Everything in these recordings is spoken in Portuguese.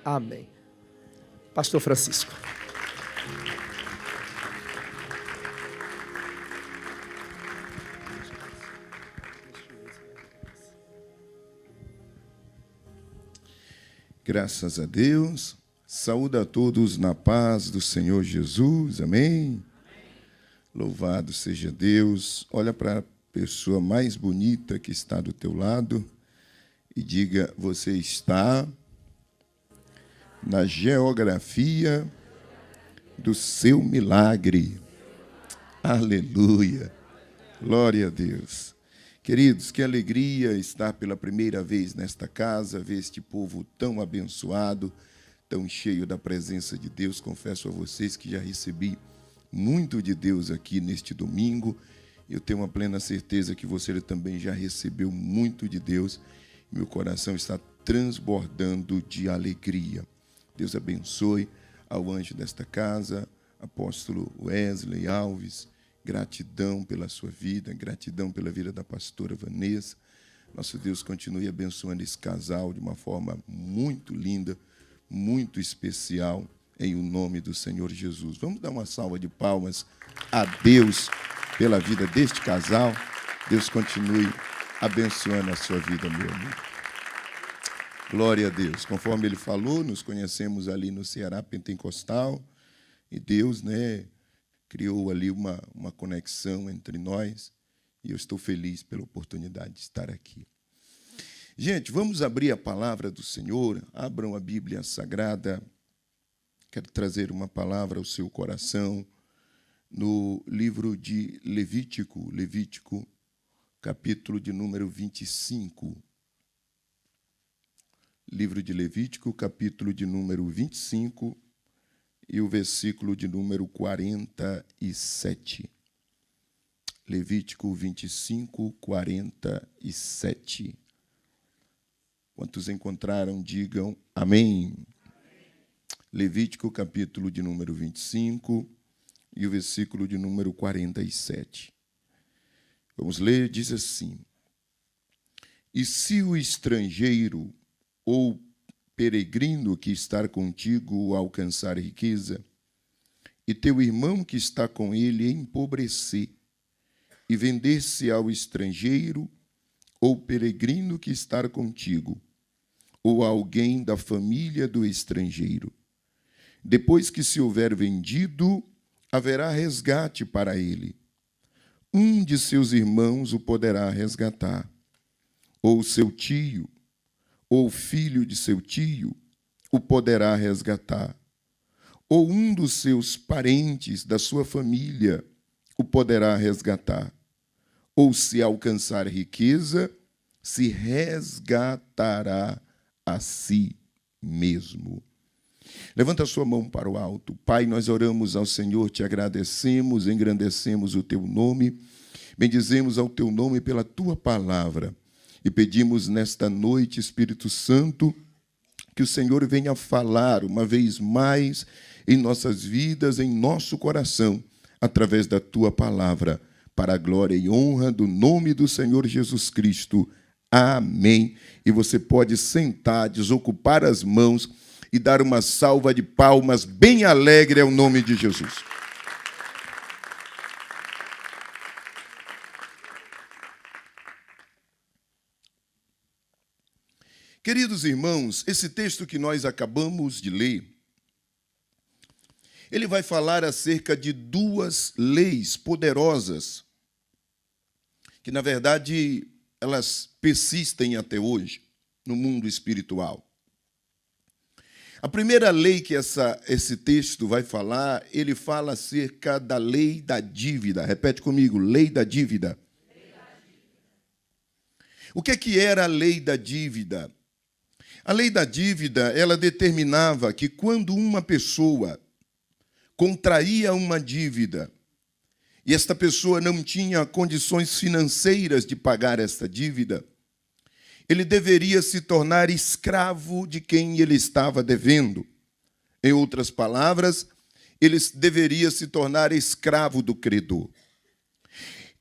Amém. Pastor Francisco. Graças a Deus. Saúde a todos na paz do Senhor Jesus. Amém? Louvado seja Deus. Olha para a pessoa mais bonita que está do teu lado e diga: você está na geografia do seu milagre. Aleluia. Glória a Deus. Queridos, que alegria estar pela primeira vez nesta casa, ver este povo tão abençoado, tão cheio da presença de Deus. Confesso a vocês que já recebi muito de Deus aqui neste domingo. Eu tenho uma plena certeza que você também já recebeu muito de Deus. Meu coração está transbordando de alegria. Deus abençoe ao anjo desta casa, apóstolo Wesley Alves. Gratidão pela sua vida, gratidão pela vida da pastora Vanessa. Nosso Deus continue abençoando esse casal de uma forma muito linda, muito especial, em o nome do Senhor Jesus. Vamos dar uma salva de palmas a Deus pela vida deste casal. Deus continue abençoando a sua vida, meu amigo. Glória a Deus. Conforme ele falou, nos conhecemos ali no Ceará Pentecostal, e Deus, criou ali uma conexão entre nós, e eu estou feliz pela oportunidade de estar aqui. Gente, vamos abrir a palavra do Senhor. Abram a Bíblia Sagrada. Quero trazer uma palavra ao seu coração no livro de Levítico, capítulo de número 25. Livro de Levítico, capítulo de número 25, e o versículo de número 47. Levítico 25, 47. Quantos encontraram, digam amém. Levítico, capítulo de número 25, e o versículo de número 47. Vamos ler, diz assim: e se o estrangeiro ou peregrino que está contigo alcançar riqueza, e teu irmão que está com ele empobrecer, e vender-se ao estrangeiro ou peregrino que está contigo, ou a alguém da família do estrangeiro, depois que se houver vendido, haverá resgate para ele. Um de seus irmãos o poderá resgatar, ou seu tio, ou filho de seu tio o poderá resgatar, ou um dos seus parentes da sua família o poderá resgatar, ou se alcançar riqueza, se resgatará a si mesmo. Levanta a sua mão para o alto. Pai, nós oramos ao Senhor, te agradecemos, engrandecemos o teu nome, bendizemos ao teu nome pela tua palavra. E pedimos nesta noite, Espírito Santo, que o Senhor venha falar uma vez mais em nossas vidas, em nosso coração, através da tua palavra, para a glória e honra do nome do Senhor Jesus Cristo. Amém. E você pode sentar, desocupar as mãos e dar uma salva de palmas bem alegre ao nome de Jesus. Queridos irmãos, esse texto que nós acabamos de ler, ele vai falar acerca de duas leis poderosas, que, na verdade, elas persistem até hoje no mundo espiritual. A primeira lei que esse texto vai falar, ele fala acerca da lei da dívida. Repete comigo, lei da dívida. O que era a lei da dívida? A lei da dívida, ela determinava que quando uma pessoa contraía uma dívida e esta pessoa não tinha condições financeiras de pagar esta dívida, ele deveria se tornar escravo de quem ele estava devendo. Em outras palavras, ele deveria se tornar escravo do credor.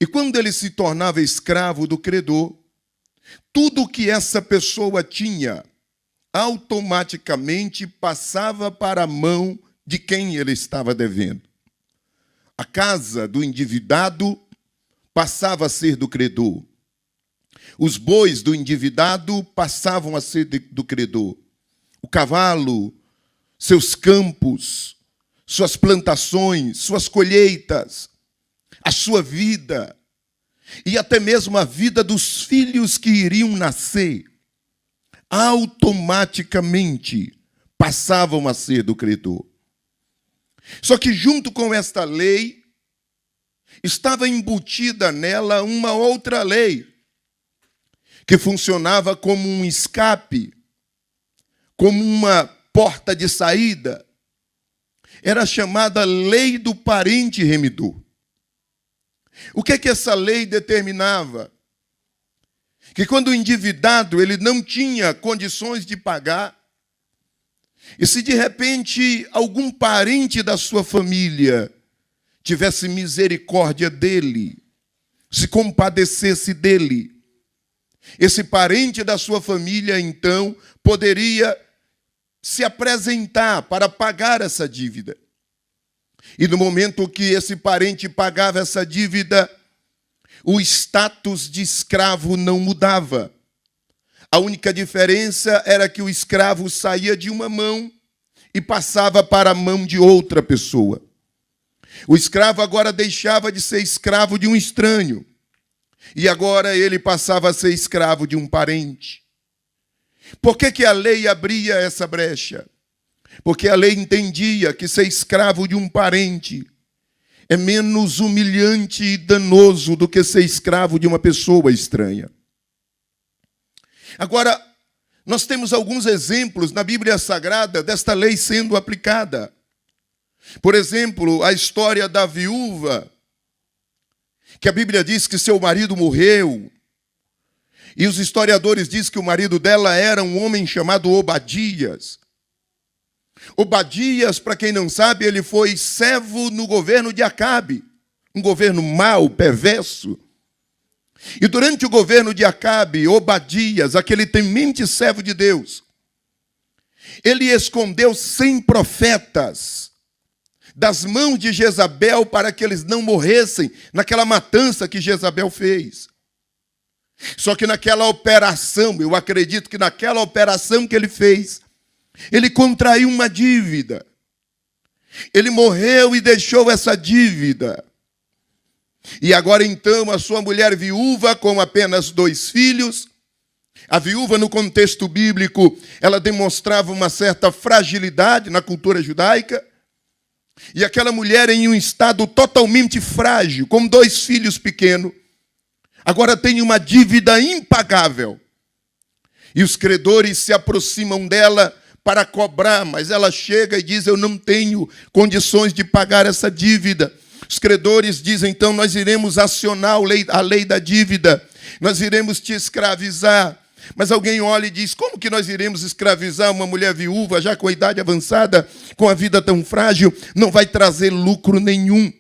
E quando ele se tornava escravo do credor, tudo que essa pessoa tinha, automaticamente passava para a mão de quem ele estava devendo. A casa do endividado passava a ser do credor. Os bois do endividado passavam a ser do credor. O cavalo, seus campos, suas plantações, suas colheitas, a sua vida e até mesmo a vida dos filhos que iriam nascer, automaticamente passavam a ser do credor. Só que junto com esta lei, estava embutida nela uma outra lei, que funcionava como um escape, como uma porta de saída. Era chamada lei do parente remidor. O que é que essa lei determinava? Que quando o endividado ele não tinha condições de pagar, e se de repente algum parente da sua família tivesse misericórdia dele, se compadecesse dele, esse parente da sua família, então, poderia se apresentar para pagar essa dívida. E no momento que esse parente pagava essa dívida, o status de escravo não mudava. A única diferença era que o escravo saía de uma mão e passava para a mão de outra pessoa. O escravo agora deixava de ser escravo de um estranho. E agora ele passava a ser escravo de um parente. Por que a lei abria essa brecha? Porque a lei entendia que ser escravo de um parente é menos humilhante e danoso do que ser escravo de uma pessoa estranha. Agora, nós temos alguns exemplos na Bíblia Sagrada desta lei sendo aplicada. Por exemplo, a história da viúva, que a Bíblia diz que seu marido morreu, e os historiadores dizem que o marido dela era um homem chamado Obadias. Obadias, para quem não sabe, ele foi servo no governo de Acabe, um governo mau, perverso. E durante o governo de Acabe, Obadias, aquele temente servo de Deus, ele escondeu 100 profetas das mãos de Jezabel para que eles não morressem naquela matança que Jezabel fez. Só que naquela operação, eu acredito que naquela operação que ele fez, ele contraiu uma dívida. Ele morreu e deixou essa dívida. E agora então a sua mulher viúva, com apenas 2 filhos, a viúva no contexto bíblico, ela demonstrava uma certa fragilidade na cultura judaica, e aquela mulher em um estado totalmente frágil, com 2 filhos pequenos, agora tem uma dívida impagável. E os credores se aproximam dela para cobrar, mas ela chega e diz: eu não tenho condições de pagar essa dívida. Os credores dizem: então nós iremos acionar a lei da dívida, nós iremos te escravizar. Mas alguém olha e diz: como que nós iremos escravizar uma mulher viúva, já com a idade avançada, com a vida tão frágil? Não vai trazer lucro nenhum.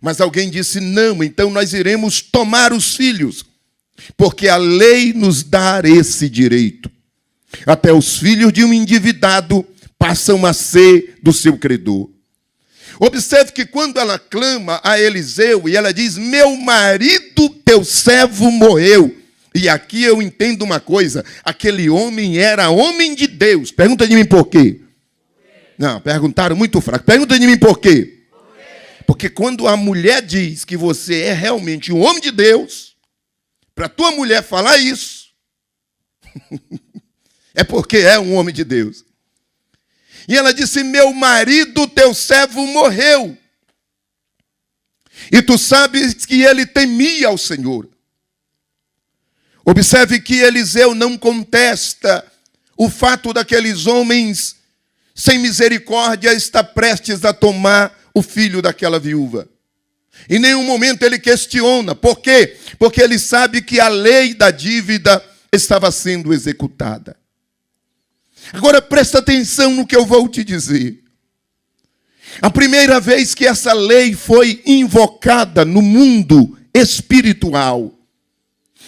Mas alguém disse: não, então nós iremos tomar os filhos, porque a lei nos dá esse direito. Até os filhos de um endividado passam a ser do seu credor. Observe que quando ela clama a Eliseu e ela diz: meu marido, teu servo, morreu. E aqui eu entendo uma coisa: aquele homem era homem de Deus. Pergunta de mim por quê? Não, perguntaram muito fraco. Pergunta de mim por quê? Porque quando a mulher diz que você é realmente um homem de Deus, para a tua mulher falar isso, é porque é um homem de Deus. E ela disse: meu marido, teu servo, morreu. E tu sabes que ele temia ao Senhor. Observe que Eliseu não contesta o fato daqueles homens sem misericórdia estar prestes a tomar o filho daquela viúva. Em nenhum momento ele questiona. Por quê? Porque ele sabe que a lei da dívida estava sendo executada. Agora presta atenção no que eu vou te dizer. A primeira vez que essa lei foi invocada no mundo espiritual,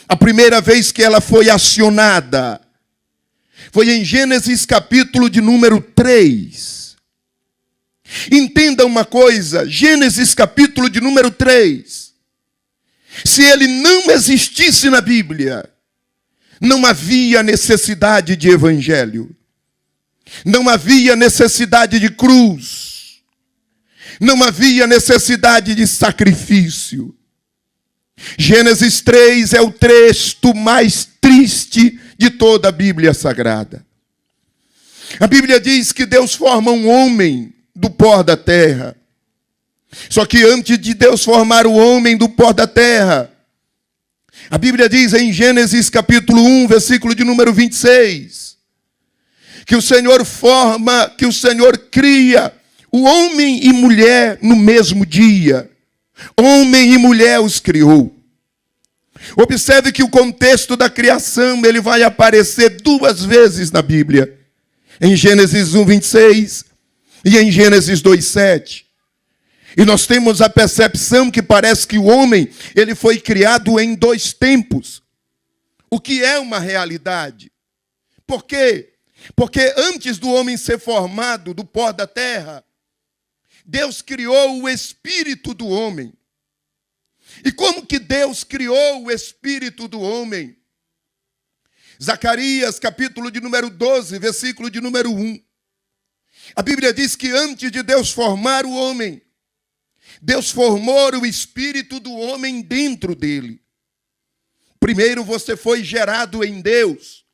a primeira vez que ela foi acionada, Foi em Gênesis capítulo de número 3. Entenda uma coisa, Gênesis capítulo de número 3. Se ele não existisse na Bíblia, não havia necessidade de evangelho. Não havia necessidade de cruz. Não havia necessidade de sacrifício. Gênesis 3 é o texto mais triste de toda a Bíblia Sagrada. A Bíblia diz que Deus forma um homem do pó da terra. Só que antes de Deus formar o homem do pó da terra, a Bíblia diz em Gênesis capítulo 1, versículo de número 26, que o Senhor forma, que o Senhor cria o homem e mulher no mesmo dia. Homem e mulher os criou. Observe que o contexto da criação ele vai aparecer 2 vezes na Bíblia. Em Gênesis 1, 26 e em Gênesis 2, 7. E nós temos a percepção que parece que o homem ele foi criado em 2 tempos. O que é uma realidade. Por quê? Porque antes do homem ser formado do pó da terra, Deus criou o espírito do homem. E como que Deus criou o espírito do homem? Zacarias, capítulo de número 12, versículo de número 1. A Bíblia diz que antes de Deus formar o homem, Deus formou o espírito do homem dentro dele. Primeiro você foi gerado em Deus.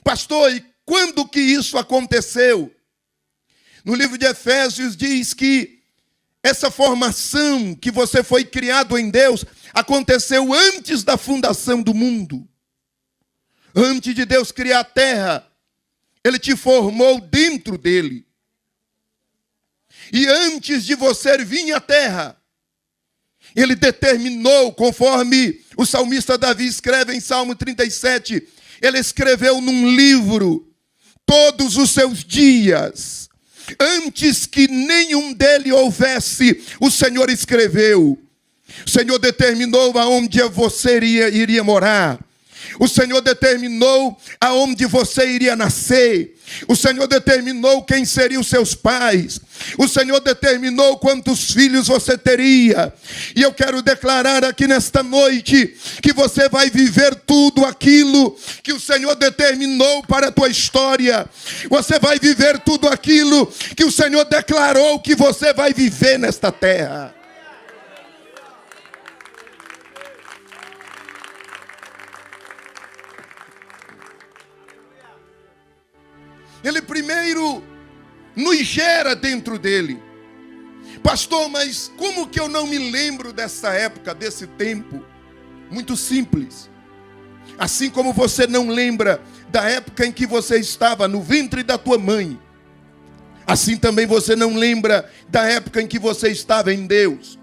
Pastor, e quando que isso aconteceu? No livro de Efésios diz que essa formação que você foi criado em Deus aconteceu antes da fundação do mundo. Antes de Deus criar a terra, Ele te formou dentro dele. E antes de você vir à terra, Ele determinou, conforme o salmista Davi escreve em Salmo 37, ele escreveu num livro todos os seus dias. Antes que nenhum dele houvesse, o Senhor escreveu. O Senhor determinou aonde você iria morar. O Senhor determinou aonde você iria nascer. O Senhor determinou quem seriam os seus pais. O Senhor determinou quantos filhos você teria. E eu quero declarar aqui nesta noite que você vai viver tudo aquilo que o Senhor determinou para a tua história. Você vai viver tudo aquilo que o Senhor declarou que você vai viver nesta terra. Ele primeiro nos gera dentro dele. Pastor, mas como que eu não me lembro dessa época, desse tempo? Muito simples. Assim como você não lembra da época em que você estava no ventre da tua mãe, assim também você não lembra da época em que você estava em Deus.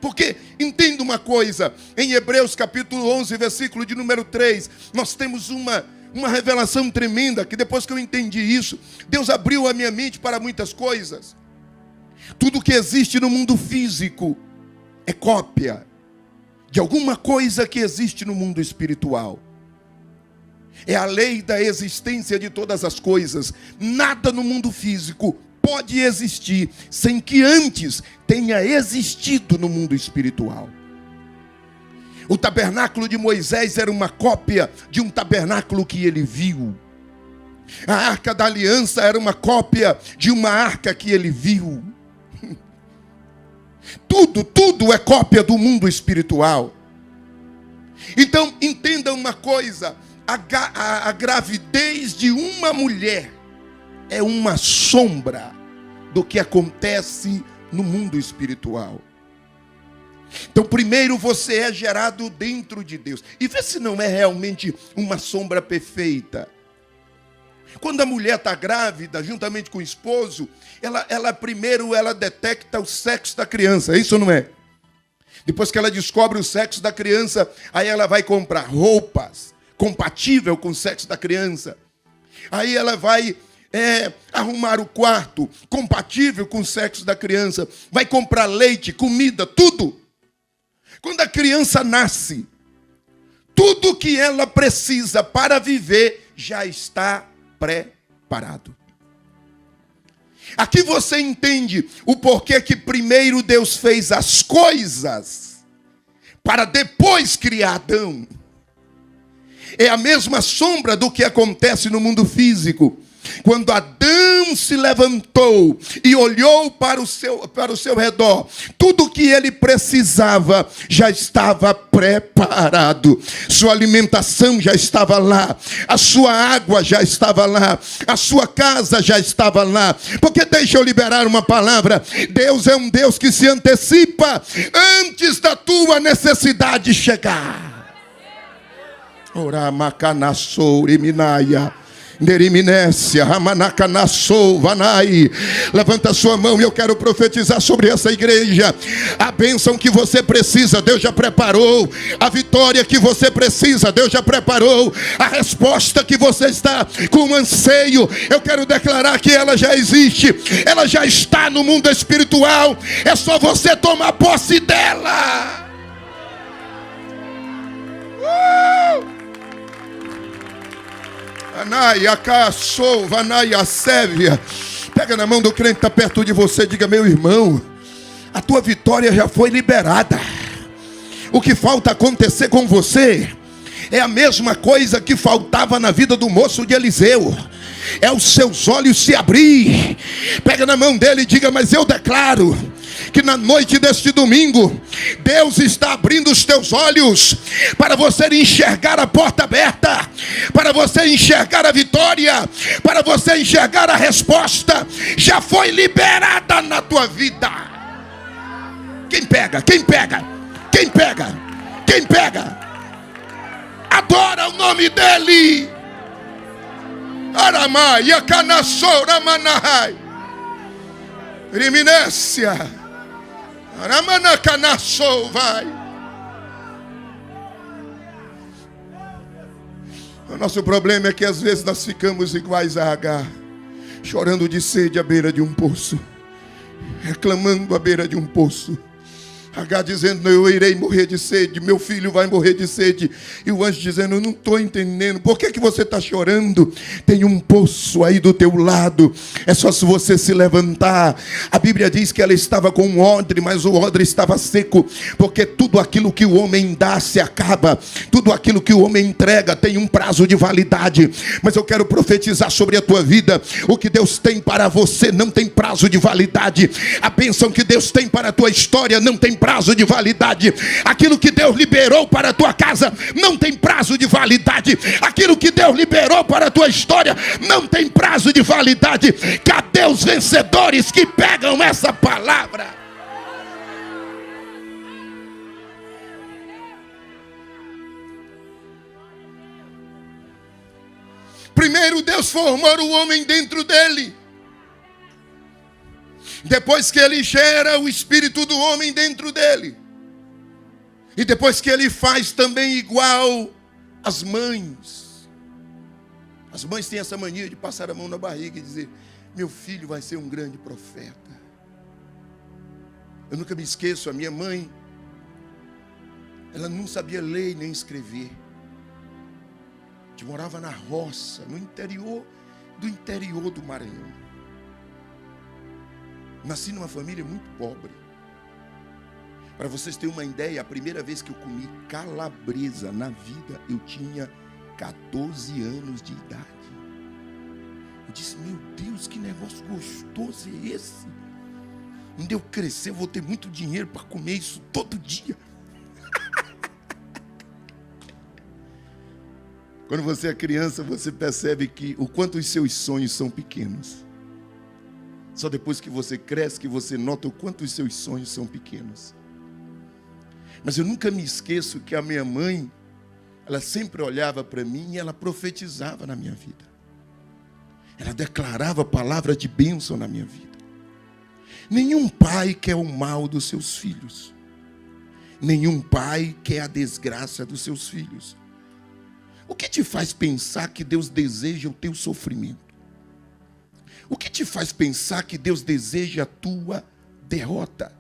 Porque, entenda uma coisa, em Hebreus capítulo 11, versículo de número 3, nós temos uma revelação tremenda, que depois que eu entendi isso, Deus abriu a minha mente para muitas coisas. Tudo que existe no mundo físico é cópia de alguma coisa que existe no mundo espiritual. É a lei da existência de todas as coisas. Nada no mundo físico pode existir sem que antes tenha existido no mundo espiritual. O tabernáculo de Moisés era uma cópia de um tabernáculo que ele viu. A arca da aliança era uma cópia de uma arca que ele viu. Tudo é cópia do mundo espiritual. Então, entenda uma coisa. A gravidez de uma mulher é uma sombra do que acontece no mundo espiritual. Então, primeiro você é gerado dentro de Deus. E vê se não é realmente uma sombra perfeita. Quando a mulher está grávida, juntamente com o esposo, ela primeiro detecta o sexo da criança. Isso não é? Depois que ela descobre o sexo da criança, aí ela vai comprar roupas compatível com o sexo da criança. Aí ela vai arrumar o quarto compatível com o sexo da criança. Vai comprar leite, comida, tudo. Quando a criança nasce, tudo que ela precisa para viver já está preparado. Aqui você entende o porquê que primeiro Deus fez as coisas para depois criar Adão. É a mesma sombra do que acontece no mundo físico. Quando Adão se levantou e olhou para o seu redor, tudo que ele precisava já estava preparado. Sua alimentação já estava lá, a sua água já estava lá, a sua casa já estava lá. Porque deixa eu liberar uma palavra: Deus é um Deus que se antecipa antes da tua necessidade chegar. Ora macanassou reminaia. Neriminécia, Ramanacanassou, Vanai. Levanta a sua mão e eu quero profetizar sobre essa igreja. A bênção que você precisa, Deus já preparou. A vitória que você precisa, Deus já preparou. A resposta que você está com anseio, eu quero declarar que ela já existe. Ela já está no mundo espiritual. É só você tomar posse dela. Pega na mão do crente que está perto de você, diga: meu irmão, a tua vitória já foi liberada. O que falta acontecer com você é a mesma coisa que faltava na vida do moço de Eliseu. É os seus olhos se abrir. Pega na mão dele e diga: mas eu declaro que na noite deste domingo, Deus está abrindo os teus olhos para você enxergar a porta aberta, para você enxergar a vitória, para você enxergar a resposta. Já foi liberada na tua vida. Quem pega? Quem pega? Quem pega? Quem pega? Adora o nome dele. Aramai, Yakanassou, Ramanahai, Reminécia. Vai. O nosso problema é que às vezes nós ficamos iguais a Agar, chorando de sede à beira de um poço, reclamando à beira de um poço. Agar dizendo: eu irei morrer de sede, meu filho vai morrer de sede. E o anjo dizendo: eu não estou entendendo, por que você está chorando? Tem um poço aí do teu lado, é só se você se levantar. A Bíblia diz que ela estava com um odre, mas o odre estava seco, porque tudo aquilo que o homem dá se acaba, tudo aquilo que o homem entrega tem um prazo de validade. Mas eu quero profetizar sobre a tua vida: o que Deus tem para você não tem prazo de validade. A bênção que Deus tem para a tua história não tem prazo de validade. Aquilo que Deus liberou para a tua casa não tem prazo de validade. Aquilo que Deus liberou para a tua história não tem prazo de validade. Cadê os vencedores que pegam essa palavra? Primeiro Deus formou o homem dentro dele. Depois que ele gera o espírito do homem dentro dele. E depois que ele faz também igual às mães. As mães têm essa mania de passar a mão na barriga e dizer: meu filho vai ser um grande profeta. Eu nunca me esqueço, a minha mãe, ela não sabia ler nem escrever. A gente morava na roça, no interior do Maranhão. Nasci numa família muito pobre. Para vocês terem uma ideia, a primeira vez que eu comi calabresa na vida, eu tinha 14 anos de idade. Eu disse: meu Deus, que negócio gostoso é esse? Quando eu crescer, eu vou ter muito dinheiro para comer isso todo dia. Quando você é criança, você percebe que o quanto os seus sonhos são pequenos. Só depois que você cresce que você nota o quanto os seus sonhos são pequenos. Mas eu nunca me esqueço que a minha mãe, ela sempre olhava para mim e ela profetizava na minha vida. Ela declarava palavra de bênção na minha vida. Nenhum pai quer o mal dos seus filhos. Nenhum pai quer a desgraça dos seus filhos. O que te faz pensar que Deus deseja o teu sofrimento? O que te faz pensar que Deus deseja a tua derrota?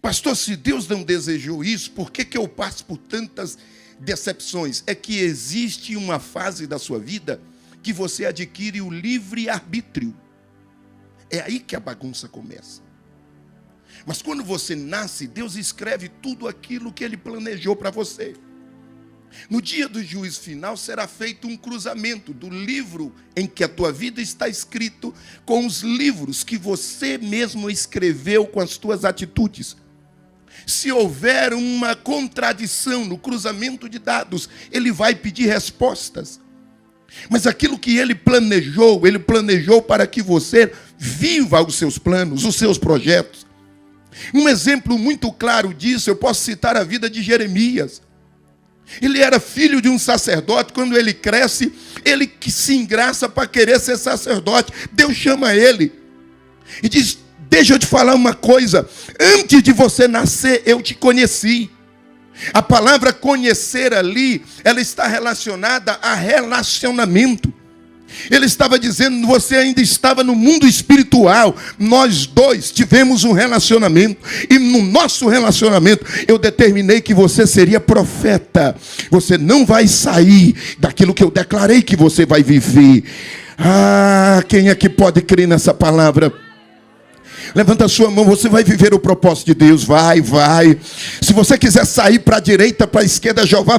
Pastor, se Deus não desejou isso, por que eu passo por tantas decepções é que existe uma fase da sua vida que você adquire o livre-arbítrio. É aí que a bagunça começa. Mas quando você nasce, Deus escreve tudo aquilo que Ele planejou para você. No dia do juízo final será feito um cruzamento do livro em que a tua vida está escrito com os livros que você mesmo escreveu com as tuas atitudes. Se houver uma contradição no cruzamento de dados, Ele vai pedir respostas. Mas aquilo que Ele planejou para que você viva os seus planos, os seus projetos. Um exemplo muito claro disso, eu posso citar a vida de Jeremias. Ele era filho de um sacerdote. Quando ele cresce, ele que se engraça para querer ser sacerdote. Deus chama ele e diz: deixa eu te falar uma coisa, antes de você nascer eu te conheci. A palavra conhecer ali, ela está relacionada a relacionamento. Ele estava dizendo, você ainda estava no mundo espiritual. Nós dois tivemos um relacionamento. E no nosso relacionamento, eu determinei que você seria profeta. Você não vai sair daquilo que eu declarei que você vai viver. Ah, quem é que pode crer nessa palavra? Levanta a sua mão, você vai viver o propósito de Deus, vai. Se você quiser sair para a direita, para a esquerda, Jeová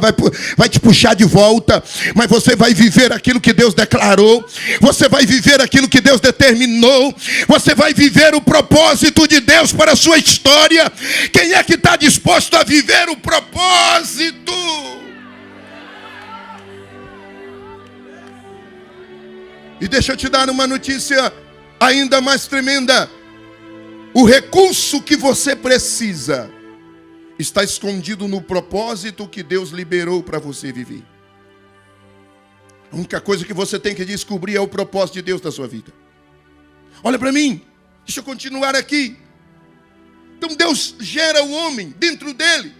vai te puxar de volta. Mas você vai viver aquilo que Deus declarou. Você vai viver aquilo que Deus determinou. Você vai viver o propósito de Deus para a sua história. Quem é que está disposto a viver o propósito? E deixa eu te dar uma notícia ainda mais tremenda. O recurso que você precisa está escondido no propósito que Deus liberou para você viver. A única coisa que você tem que descobrir é o propósito de Deus na sua vida. Olha para mim, deixa eu continuar aqui. Então Deus gera o homem dentro dele.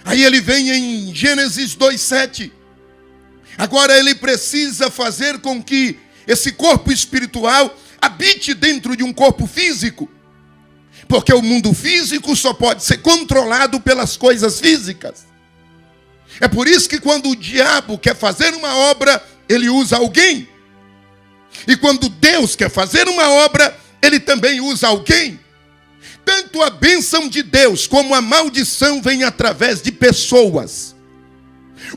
Aí ele vem em Gênesis 2:7. Agora ele precisa fazer com que esse corpo espiritual habite dentro de um corpo físico. Porque o mundo físico só pode ser controlado pelas coisas físicas. É por isso que quando o diabo quer fazer uma obra, ele usa alguém. E quando Deus quer fazer uma obra, ele também usa alguém. Tanto a bênção de Deus como a maldição vem através de pessoas.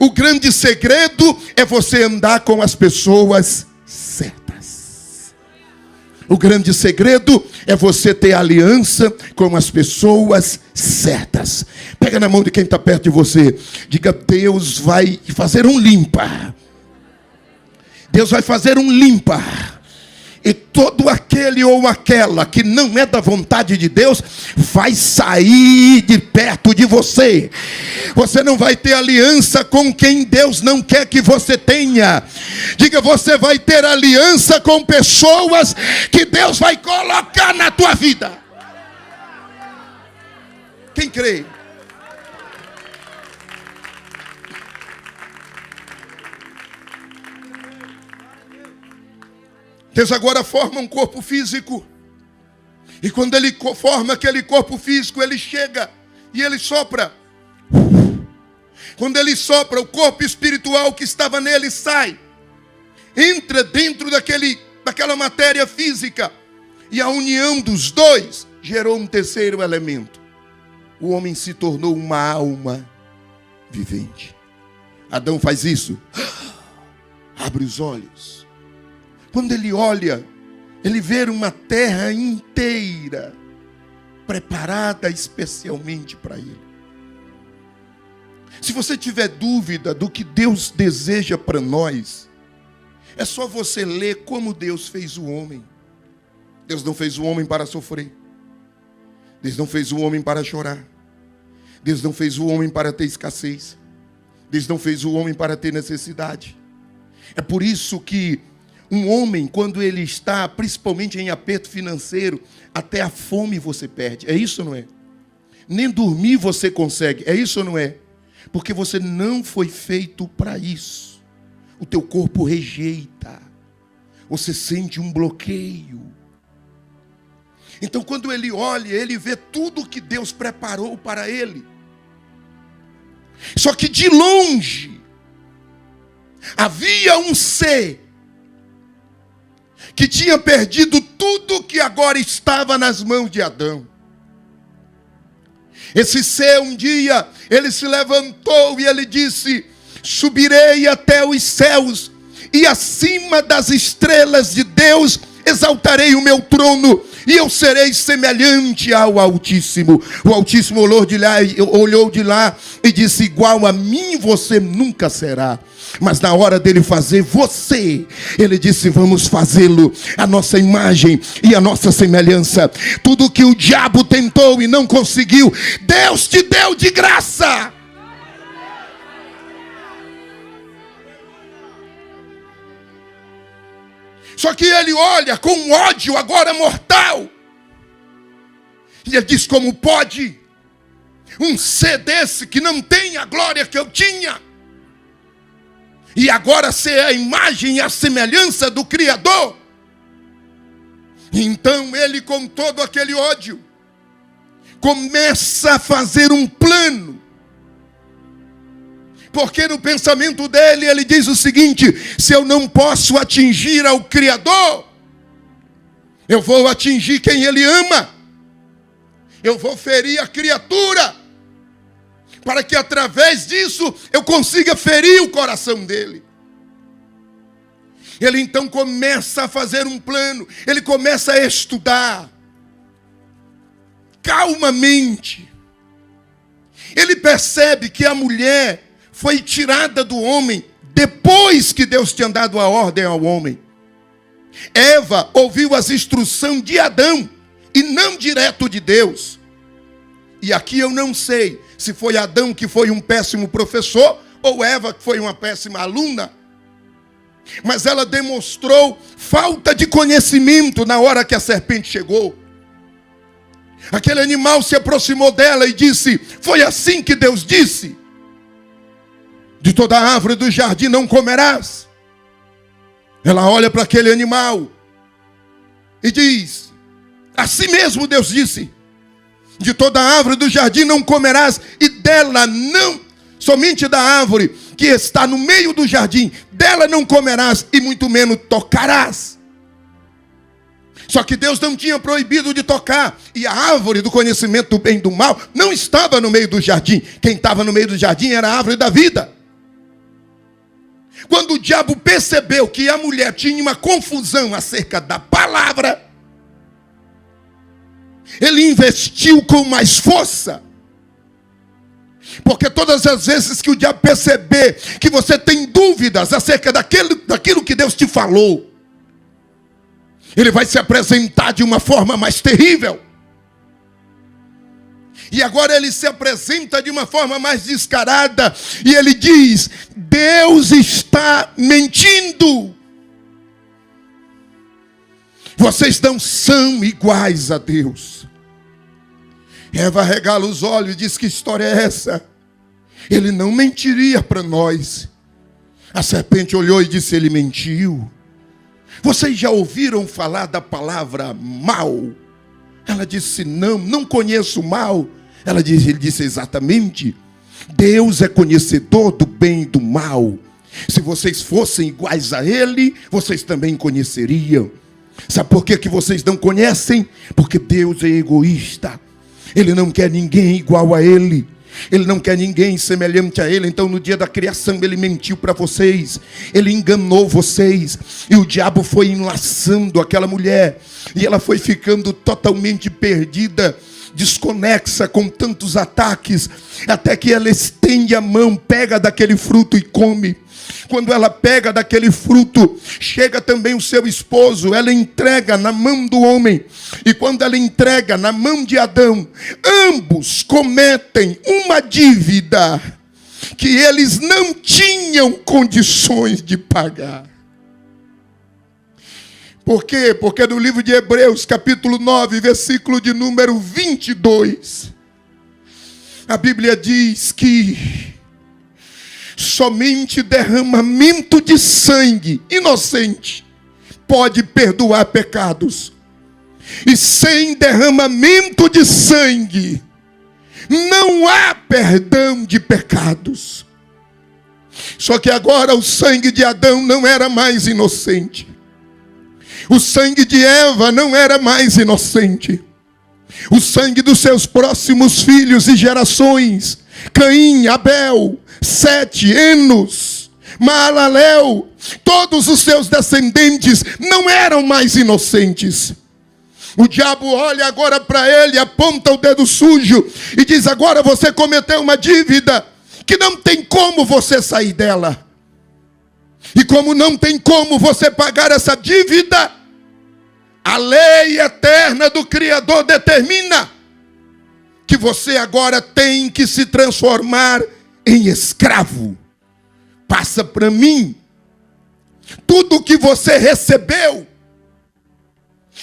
O grande segredo é você andar com as pessoas certas. O grande segredo é você ter aliança com as pessoas certas. Pega na mão de quem está perto de você. Diga: Deus vai fazer um limpa. Deus vai fazer um limpa. E todo aquele ou aquela que não é da vontade de Deus vai sair de perto de você. Você não vai ter aliança com quem Deus não quer que você tenha. Diga: você vai ter aliança com pessoas que Deus vai colocar na tua vida. Quem crê? Deus agora forma um corpo físico. E quando Ele forma aquele corpo físico, Ele chega e Ele sopra. Quando Ele sopra, o corpo espiritual que estava nele sai. Entra dentro daquela matéria física. E a união dos dois gerou um terceiro elemento. O homem se tornou uma alma vivente. Adão faz isso. Abre os olhos. Quando ele olha, ele vê uma terra inteira preparada especialmente para ele. Se você tiver dúvida do que Deus deseja para nós, é só você ler como Deus fez o homem. Deus não fez o homem para sofrer. Deus não fez o homem para chorar. Deus não fez o homem para ter escassez. Deus não fez o homem para ter necessidade. É por isso que um homem, quando ele está, principalmente em aperto financeiro, até a fome você perde. É isso ou não é? Nem dormir você consegue. É isso ou não é? Porque você não foi feito para isso. O teu corpo rejeita. Você sente um bloqueio. Então, quando ele olha, ele vê tudo que Deus preparou para ele. Só que de longe havia um ser que tinha perdido tudo que agora estava nas mãos de Adão. Esse ser um dia, ele se levantou e ele disse: subirei até os céus e acima das estrelas de Deus exaltarei o meu trono e eu serei semelhante ao Altíssimo. O Altíssimo olhou de lá e disse: igual a mim você nunca será. Mas na hora dele fazer você, ele disse: vamos fazê-lo a nossa imagem e a nossa semelhança. Tudo que o diabo tentou e não conseguiu, Deus te deu de graça. Só que ele olha com um ódio agora mortal. E ele diz: como pode um ser desse que não tem a glória que eu tinha, e agora ser a imagem e a semelhança do Criador? Então ele, com todo aquele ódio, começa a fazer um plano. Porque no pensamento dele, ele diz o seguinte: se eu não posso atingir ao Criador, eu vou atingir quem ele ama. Eu vou ferir a criatura, para que através disso eu consiga ferir o coração dele. Ele então começa a fazer um plano. Ele começa a estudar calmamente. Ele percebe que a mulher foi tirada do homem depois que Deus tinha dado a ordem ao homem. Eva ouviu as instruções de Adão e não direto de Deus. E aqui eu não sei se foi Adão que foi um péssimo professor ou Eva que foi uma péssima aluna. Mas ela demonstrou falta de conhecimento na hora que a serpente chegou. Aquele animal se aproximou dela e disse: foi assim que Deus disse: de toda árvore do jardim não comerás. Ela olha para aquele animal e diz: assim mesmo Deus disse: de toda árvore do jardim não comerás, e dela não, somente da árvore que está no meio do jardim, dela não comerás, e muito menos tocarás. Só que Deus não tinha proibido de tocar, e a árvore do conhecimento do bem e do mal não estava no meio do jardim. Quem estava no meio do jardim era a árvore da vida. Quando o diabo percebeu que a mulher tinha uma confusão acerca da palavra, ele investiu com mais força. Porque todas as vezes que o diabo perceber que você tem dúvidas acerca daquilo que Deus te falou, ele vai se apresentar de uma forma mais terrível. E agora ele se apresenta de uma forma mais descarada. E ele diz: Deus está mentindo. Vocês não são iguais a Deus. Eva regala os olhos e diz: que história é essa? Ele não mentiria para nós. A serpente olhou e disse: ele mentiu. Vocês já ouviram falar da palavra mal? Ela disse: não conheço o mal. Ele disse: exatamente. Deus é conhecedor do bem e do mal. Se vocês fossem iguais a ele, vocês também conheceriam. Sabe por que vocês não conhecem? Porque Deus é egoísta. Ele não quer ninguém igual a ele. Ele não quer ninguém semelhante a ele. Então no dia da criação ele mentiu para vocês. Ele enganou vocês. E o diabo foi enlaçando aquela mulher. E ela foi ficando totalmente perdida, desconexa com tantos ataques, até que ela estende a mão, pega daquele fruto e come. Quando ela pega daquele fruto, chega também o seu esposo, ela entrega na mão do homem. E quando ela entrega na mão de Adão, ambos cometem uma dívida que eles não tinham condições de pagar. Por quê? Porque no livro de Hebreus, capítulo 9, versículo de número 22, a Bíblia diz que somente derramamento de sangue inocente pode perdoar pecados. E sem derramamento de sangue não há perdão de pecados. Só que agora o sangue de Adão não era mais inocente. O sangue de Eva não era mais inocente. O sangue dos seus próximos filhos e gerações, Caim, Abel, Sete, Enos, Maalalel, todos os seus descendentes não eram mais inocentes. O diabo olha agora para ele, aponta o dedo sujo e diz: agora você cometeu uma dívida que não tem como você sair dela. E como não tem como você pagar essa dívida, a lei eterna do Criador determina que você agora tem que se transformar em escravo. Passa para mim tudo o que você recebeu.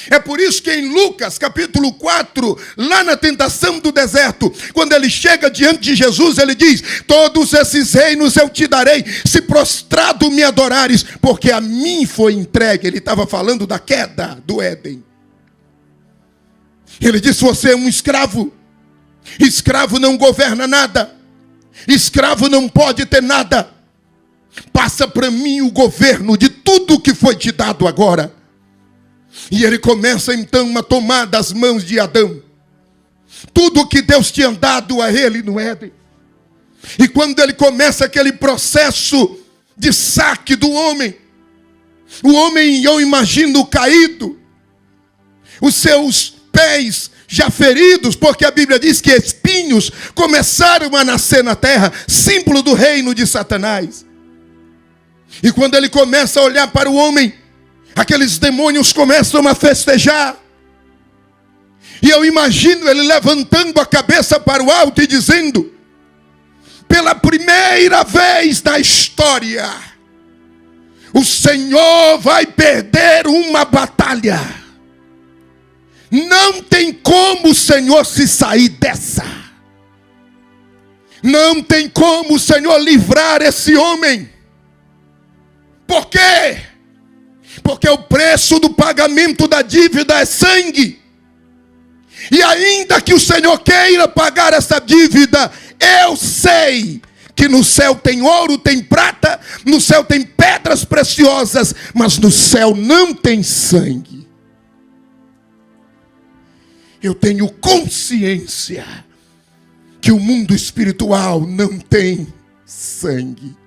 É por isso que em Lucas capítulo 4, lá na tentação do deserto, quando ele chega diante de Jesus, ele diz: todos esses reinos eu te darei, se prostrado me adorares, porque a mim foi entregue. Ele estava falando da queda do Éden. Ele disse: você é um escravo. Escravo não governa nada. Escravo não pode ter nada. Passa para mim o governo de tudo que foi te dado agora. E ele começa então a tomar das mãos de Adão tudo que Deus tinha dado a ele no Éden. E quando ele começa aquele processo de saque do homem, o homem, eu imagino, caído, os seus pés já feridos, porque a Bíblia diz que espinhos começaram a nascer na terra, símbolo do reino de Satanás. E quando ele começa a olhar para o homem, aqueles demônios começam a festejar. E eu imagino ele levantando a cabeça para o alto e dizendo: pela primeira vez na história, o Senhor vai perder uma batalha. Não tem como o Senhor se sair dessa. Não tem como o Senhor livrar esse homem. Por quê? Porque o preço do pagamento da dívida é sangue. E ainda que o Senhor queira pagar essa dívida, eu sei que no céu tem ouro, tem prata, no céu tem pedras preciosas, mas no céu não tem sangue. Eu tenho consciência que o mundo espiritual não tem sangue.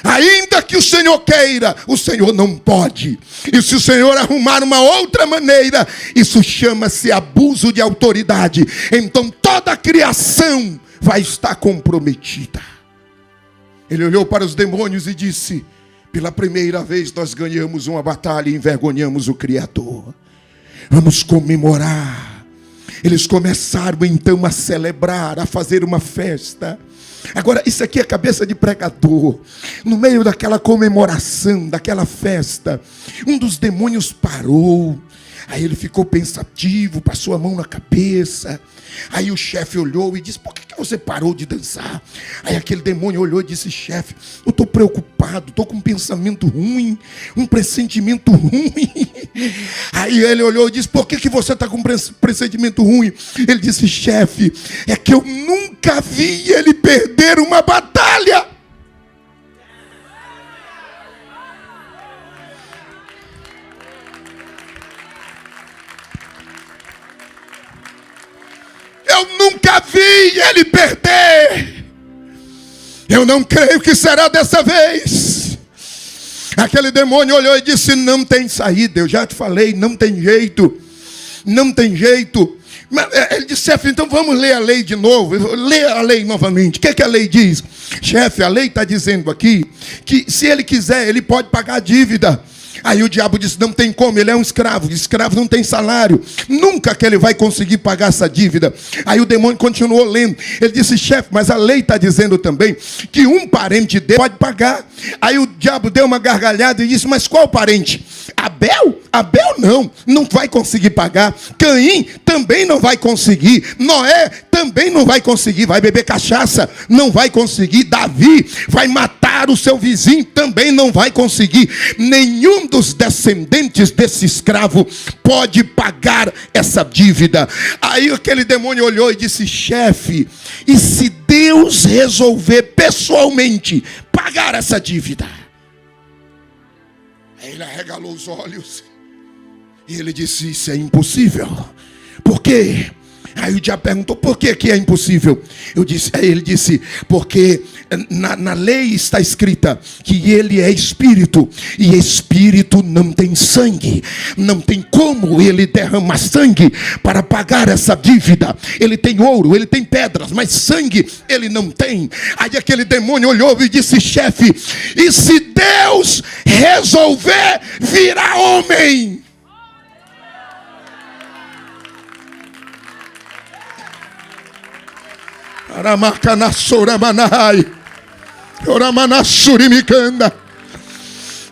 Ainda que o Senhor queira, o Senhor não pode. E se o Senhor arrumar uma outra maneira, isso chama-se abuso de autoridade. Então toda a criação vai estar comprometida. Ele olhou para os demônios e disse: pela primeira vez nós ganhamos uma batalha e envergonhamos o Criador. Vamos comemorar. Eles começaram então a celebrar, a fazer uma festa. Agora, isso aqui é cabeça de pregador. No meio daquela comemoração, daquela festa, um dos demônios parou. Aí ele ficou pensativo, passou a mão na cabeça. Aí o chefe olhou e disse: por que você parou de dançar? Aí aquele demônio olhou e disse: chefe, eu estou preocupado, estou com um pensamento ruim, um pressentimento ruim. Aí ele olhou e disse: por que você está com um pressentimento ruim? Ele disse: chefe, é que eu nunca vi ele perder uma batalha. Eu nunca vi ele perder. Eu não creio que será dessa vez. Aquele demônio olhou e disse: não tem saída. Eu já te falei, não tem jeito. Não tem jeito. Ele disse: chefe, então vamos ler a lei de novo. Lê a lei novamente. O que a lei diz? Chefe, a lei está dizendo aqui que se ele quiser, ele pode pagar a dívida. Aí o diabo disse: não tem como, ele é um escravo. Escravo não tem salário. Nunca que ele vai conseguir pagar essa dívida. Aí o demônio continuou lendo. Ele disse: chefe, mas a lei está dizendo também que um parente dele pode pagar. Aí o diabo deu uma gargalhada e disse: mas qual parente? Abel? Abel não vai conseguir pagar. Caim também não vai conseguir. Noé também não vai conseguir. Vai beber cachaça, não vai conseguir. Davi vai matar pagar, o seu vizinho também não vai conseguir. Nenhum dos descendentes desse escravo pode pagar essa dívida. Aí aquele demônio olhou e disse: chefe, e se Deus resolver pessoalmente pagar essa dívida? Aí ele arregalou os olhos e ele disse: isso é impossível. Por quê? Aí o diabo perguntou: por que é impossível? Aí ele disse: porque na lei está escrita que ele é espírito, e espírito não tem sangue. Não tem como ele derramar sangue para pagar essa dívida. Ele tem ouro, ele tem pedras, mas sangue ele não tem. Aí aquele demônio olhou e disse: chefe, e se Deus resolver virar homem?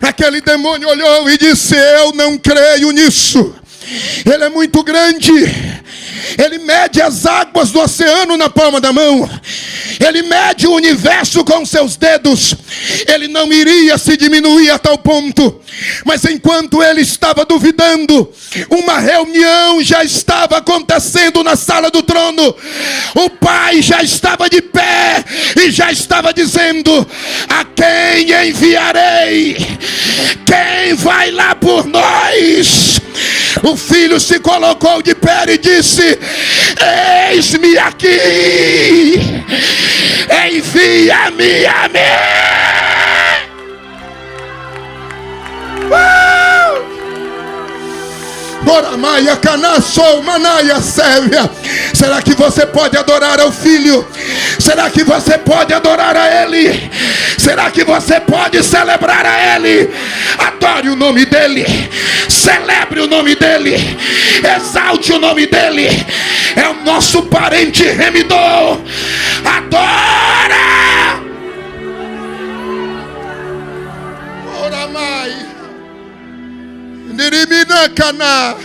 Aquele demônio olhou e disse: eu não creio nisso. Ele é muito grande. Ele mede as águas do oceano na palma da mão. Ele mede o universo com seus dedos. Ele não iria se diminuir a tal ponto. Mas enquanto ele estava duvidando, uma reunião já estava acontecendo na sala do trono. O pai já estava de pé e já estava dizendo: a quem enviarei? Quem vai lá por nós? O filho se colocou de pé e disse: eis-me aqui, envia-me a mim. Oramaia canaçou manaia sévia. Será que você pode adorar ao Filho? Será que você pode adorar a Ele? Será que você pode celebrar a Ele? Adore o nome dEle, celebre o nome dEle, exalte o nome dEle. É o nosso parente remidor. Adora! Oramai Niriminacana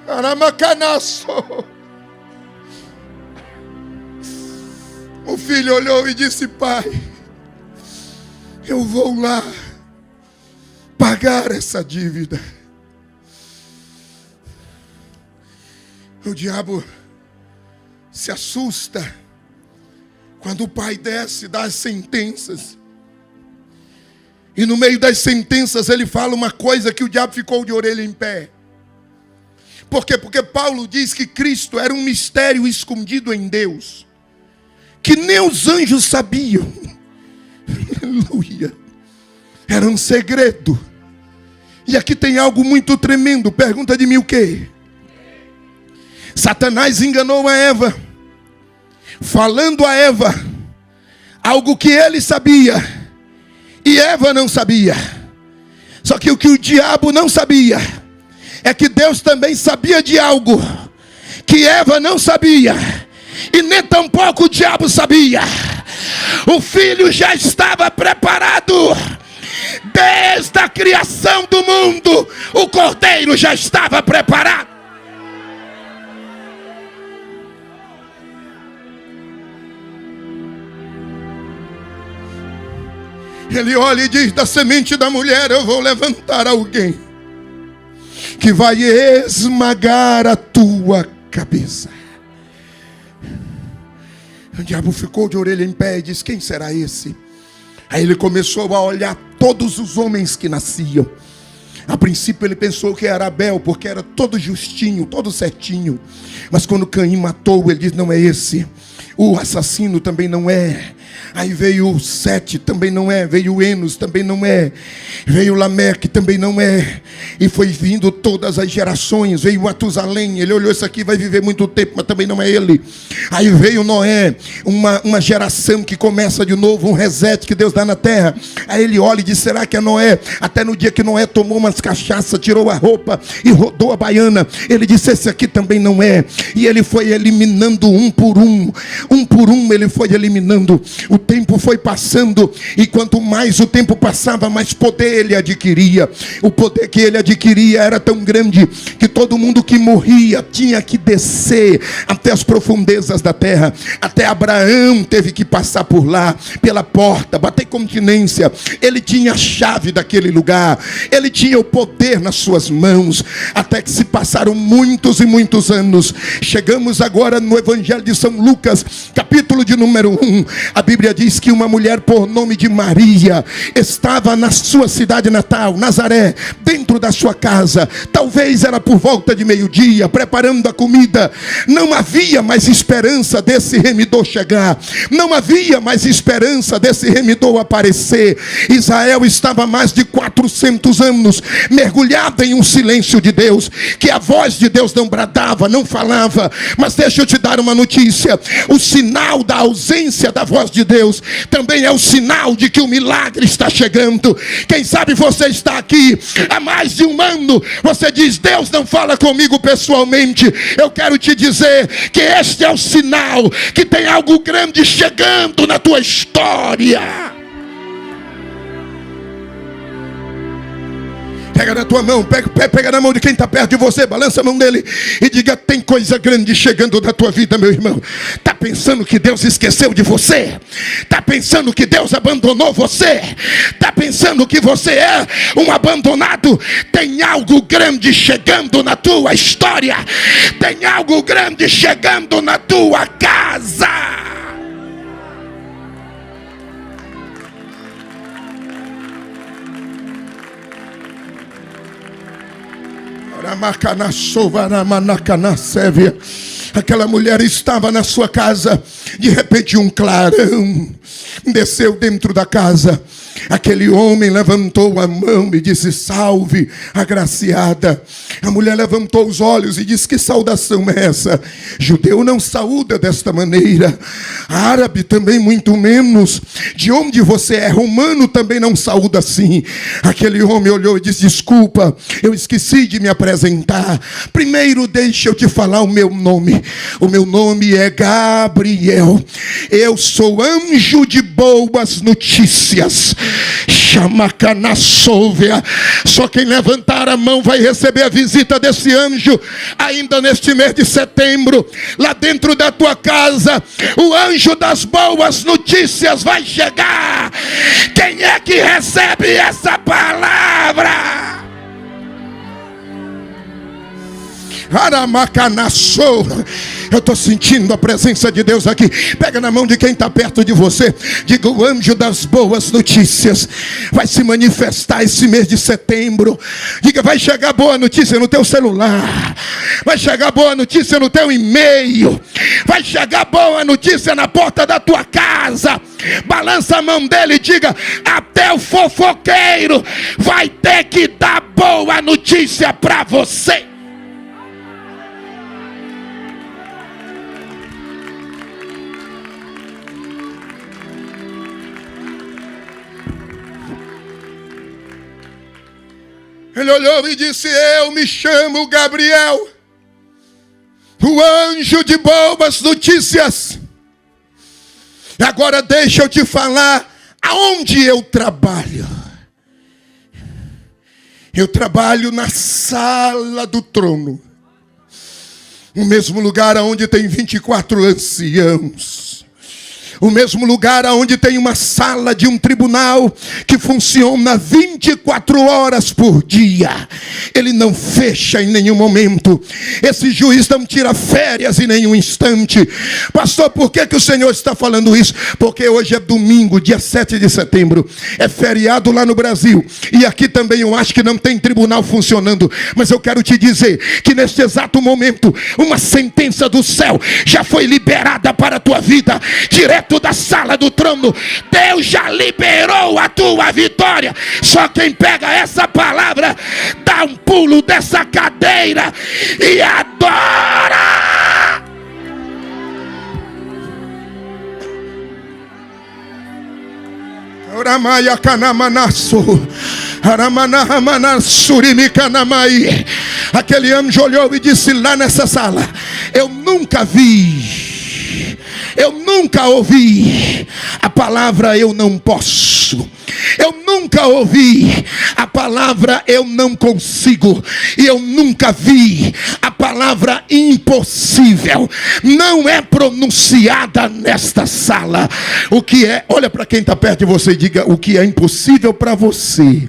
Aramacanaço. O filho olhou e disse: pai, eu vou lá pagar essa dívida. O diabo se assusta quando o pai desce, dá as sentenças. E no meio das sentenças ele fala uma coisa que o diabo ficou de orelha em pé. Por quê? Porque Paulo diz que Cristo era um mistério escondido em Deus, que nem os anjos sabiam. Aleluia. Era um segredo. E aqui tem algo muito tremendo. Pergunta de mim o quê? Satanás enganou a Eva, falando a Eva algo que ele sabia e Eva não sabia. Só que o que o diabo não sabia é que Deus também sabia de algo que Eva não sabia, e nem tampouco o diabo sabia. O filho já estava preparado. Desde a criação do mundo, o cordeiro já estava preparado. Ele olha e diz: da semente da mulher eu vou levantar alguém que vai esmagar a tua cabeça. O diabo ficou de orelha em pé e disse: quem será esse? Aí ele começou a olhar todos os homens que nasciam. A princípio ele pensou que era Abel, porque era todo justinho, todo certinho. Mas quando Caim matou, ele disse: não é esse. O assassino também não é. Aí veio o Sete, também não é. Veio o Enos, também não é. Veio o Lameque, também não é. E foi vindo todas as gerações. Veio o Matusalém, ele olhou: isso aqui vai viver muito tempo, mas também não é ele. Aí veio Noé, uma geração que começa de novo, um reset que Deus dá na terra. Aí ele olha e diz: será que é Noé? Até no dia que Noé tomou umas cachaças, tirou a roupa e rodou a baiana, ele disse: esse aqui também não é. E ele foi eliminando um por um ele foi eliminando. O tempo foi passando, e quanto mais o tempo passava, mais poder ele adquiria. O poder que ele adquiria era tão grande que todo mundo que morria tinha que descer até as profundezas da terra. Até Abraão teve que passar por lá, pela porta, bater continência. Ele tinha a chave daquele lugar, ele tinha o poder nas suas mãos. Até que se passaram muitos e muitos anos. Chegamos agora no Evangelho de São Lucas, capítulo de número 1. A Bíblia diz que uma mulher por nome de Maria estava na sua cidade natal, Nazaré, dentro da sua casa. Talvez era por volta de meio-dia, preparando a comida. Não havia mais esperança desse remidor chegar. Não havia mais esperança desse remidor aparecer. Israel estava há mais de 400 anos mergulhada em um silêncio de Deus, que a voz de Deus não bradava, não falava. Mas deixa eu te dar uma notícia: o sinal da ausência da voz de Deus também é o sinal de que o milagre está chegando. Quem sabe você está aqui há mais de um ano, você diz: Deus não fala comigo pessoalmente. Eu quero te dizer que este é o sinal que tem algo grande chegando na tua história. Pega na tua mão, pega na mão de quem está perto de você, balança a mão dele e diga: tem coisa grande chegando na tua vida, meu irmão. Está pensando que Deus esqueceu de você? Está pensando que Deus abandonou você? Está pensando que você é um abandonado? Tem algo grande chegando na tua história. Tem algo grande chegando na tua casa. Aquela mulher estava na sua casa. De repente um clarão desceu dentro da casa. Aquele homem levantou a mão e disse: salve, agraciada. A mulher levantou os olhos e disse: que saudação é essa? Judeu não saúda desta maneira, árabe também muito menos. De onde você é? Romano também não saúda assim. Aquele homem olhou e disse: desculpa, eu esqueci de me apresentar. Primeiro deixa eu te falar o meu nome. O meu nome é Gabriel. Eu sou anjo de boas notícias. Chamacanassovia. Só quem levantar a mão vai receber a visita desse anjo ainda neste mês de setembro. Lá dentro da tua casa, o anjo das boas notícias vai chegar. Quem é que recebe essa palavra? Eu estou sentindo a presença de Deus aqui. Pega na mão de quem está perto de você. Diga: o anjo das boas notícias vai se manifestar esse mês de setembro. Diga: vai chegar boa notícia no teu celular. Vai chegar boa notícia no teu e-mail. Vai chegar boa notícia na porta da tua casa. Balança a mão dele e diga: até o fofoqueiro vai ter que dar boa notícia para você. Ele olhou e disse: eu me chamo Gabriel, o anjo de boas notícias. Agora deixa eu te falar aonde eu trabalho. Eu trabalho na sala do trono, o mesmo lugar onde tem 24 anciãos. O mesmo lugar onde tem uma sala de um tribunal que funciona 24 horas por dia. Ele não fecha em nenhum momento. Esse juiz não tira férias em nenhum instante. Pastor, por que o Senhor está falando isso? Porque hoje é domingo, dia 7 de setembro. É feriado lá no Brasil. E aqui também eu acho que não tem tribunal funcionando. Mas eu quero te dizer que neste exato momento, uma sentença do céu já foi liberada para a tua vida. Direto da sala do trono, Deus já liberou a tua vitória. Só quem pega essa palavra, dá um pulo dessa cadeira e adora. Oramaya kanamanasso, aramanahamanassurimikanamai. Aquele anjo olhou e disse: lá nessa sala eu nunca vi Eu nunca ouvi a palavra eu não posso. Eu nunca ouvi a palavra eu não consigo. E eu nunca vi a palavra impossível. Não é pronunciada nesta sala. O que é, olha para quem está perto de você e diga: o que é impossível para você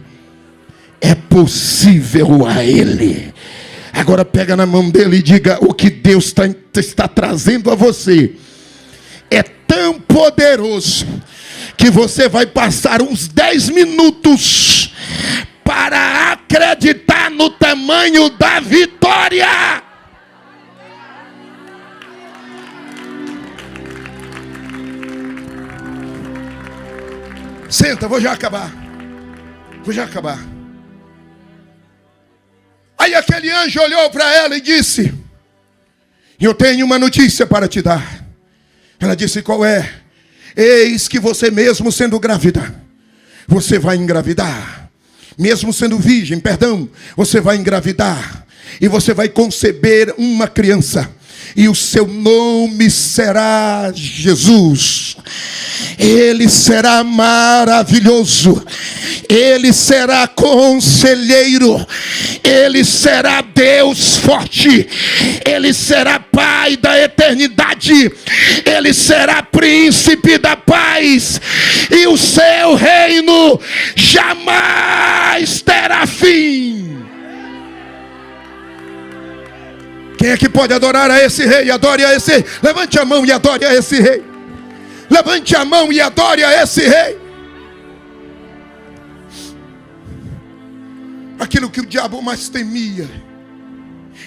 é possível a Ele. Agora pega na mão dele e diga: o que Deus está trazendo a você é tão poderoso que você vai passar uns 10 minutos para acreditar no tamanho da vitória. Senta, vou já acabar. Aí aquele anjo olhou para ela e disse: eu tenho uma notícia para te dar. Ela disse: qual é? Eis que você mesmo sendo grávida, você vai engravidar. Mesmo sendo virgem, você vai engravidar. E você vai conceber uma criança. E o seu nome será Jesus. Ele será maravilhoso. Ele será conselheiro. Ele será Deus forte. Ele será Pai da eternidade. Ele será príncipe da paz. E o seu reino jamais terá fim. Quem é que pode adorar a esse rei? Adore a esse rei. Levante a mão e adore a esse rei. Levante a mão e adore a esse rei. Aquilo que o diabo mais temia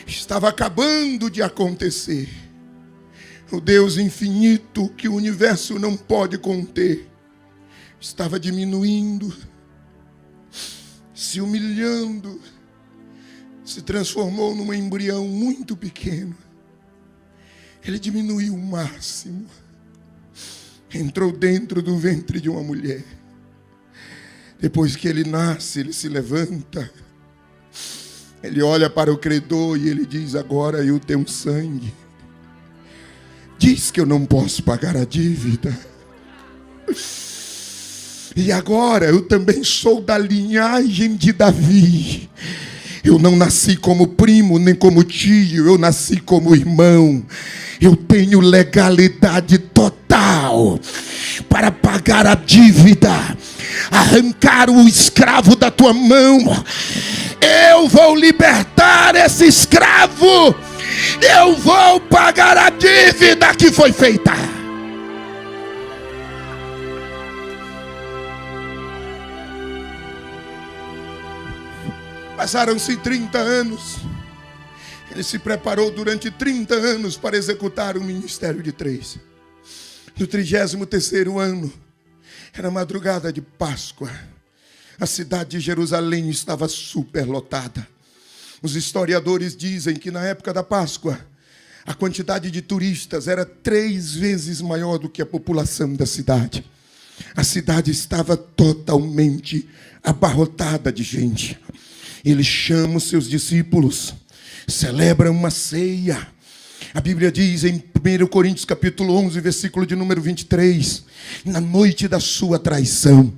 estava acabando de acontecer. O Deus infinito que o universo não pode conter estava diminuindo, se humilhando, se transformou num embrião muito pequeno. Ele diminuiu o máximo, entrou dentro do ventre de uma mulher. Depois que ele nasce, ele se levanta, ele olha para o credor e ele diz: agora eu tenho sangue. Diz que eu não posso pagar a dívida. E agora eu também sou da linhagem de Davi. Eu não nasci como primo, nem como tio, eu nasci como irmão. Eu tenho legalidade total para pagar a dívida, arrancar o escravo da tua mão. Eu vou libertar esse escravo. Eu vou pagar a dívida que foi feita. Passaram-se 30 anos. Ele se preparou durante 30 anos para executar o ministério de 3. No 33º ano, era madrugada de Páscoa. A cidade de Jerusalém estava superlotada. Os historiadores dizem que na época da Páscoa, a quantidade de turistas era 3 vezes maior do que a população da cidade. A cidade estava totalmente abarrotada de gente. Ele chama os seus discípulos, celebra uma ceia. A Bíblia diz em 1 Coríntios capítulo 11, versículo de número 23, na noite da sua traição,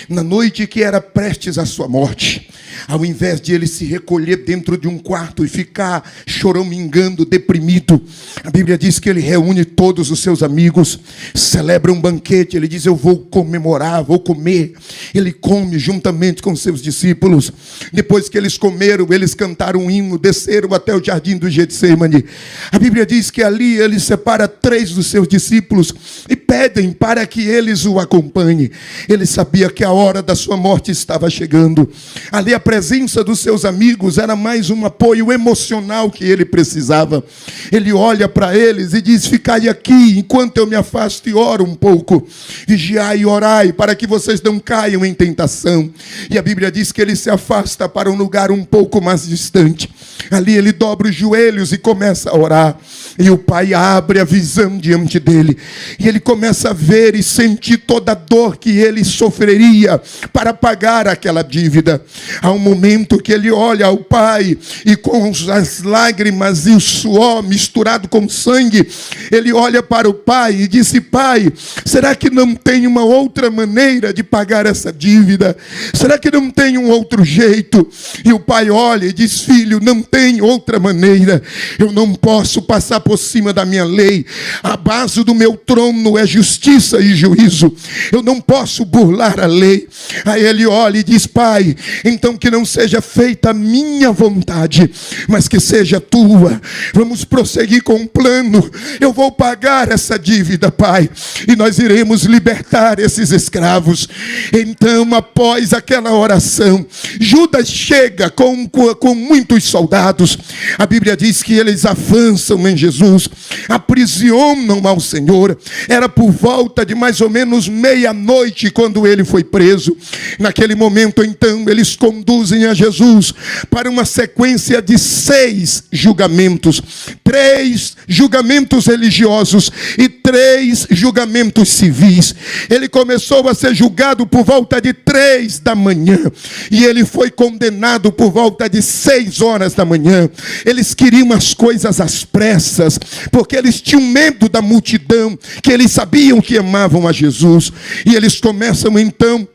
na noite que era prestes à sua morte, ao invés de ele se recolher dentro de um quarto e ficar choramingando, deprimido, a Bíblia diz que ele reúne todos os seus amigos, celebra um banquete. Ele diz: eu vou comemorar, vou comer. Ele come juntamente com seus discípulos. Depois que eles comeram, eles cantaram um hino, desceram até o jardim do Getsemane. A Bíblia diz que ali ele separa 3 dos seus discípulos e pedem para que eles o acompanhem. Ele sabia que a hora da sua morte estava chegando. Ali a presença dos seus amigos era mais um apoio emocional que ele precisava. Ele olha para eles e diz: ficai aqui enquanto eu me afasto e oro um pouco. Vigiai e orai para que vocês não caiam em tentação. E a Bíblia diz que ele se afasta para um lugar um pouco mais distante. Ali ele dobra os joelhos e começa a orar. E o pai abre a visão diante dele. E ele começa a ver e sentir toda a dor que ele sofreria para pagar aquela dívida. Há um momento que ele olha ao pai e com as lágrimas e o suor misturado com sangue, ele olha para o pai e disse: pai, será que não tem uma outra maneira de pagar essa dívida? Será que não tem um outro jeito? E o pai olha e diz: filho, não tem outra maneira. Eu não posso passar por cima da minha lei. A base do meu trono é justiça e juízo. Eu não posso burlar a lei. Aí ele olha e diz: pai, então que não seja feita a minha vontade, mas que seja tua. Vamos prosseguir com um plano. Eu vou pagar essa dívida, pai, e nós iremos libertar esses escravos. Então, após aquela oração, Judas chega com muitos soldados. A Bíblia diz que eles avançam em Jesus, aprisionam ao Senhor. Era por volta de mais ou menos meia-noite quando ele foi preso. Naquele momento, então, eles conduzem a Jesus para uma sequência de 6 julgamentos. 3 julgamentos religiosos e 3 julgamentos civis. Ele começou a ser julgado por volta de 3 da manhã. E ele foi condenado por volta de 6 horas da manhã. Eles queriam as coisas às pressas, porque eles tinham medo da multidão, que eles sabiam que amavam a Jesus. E eles começam então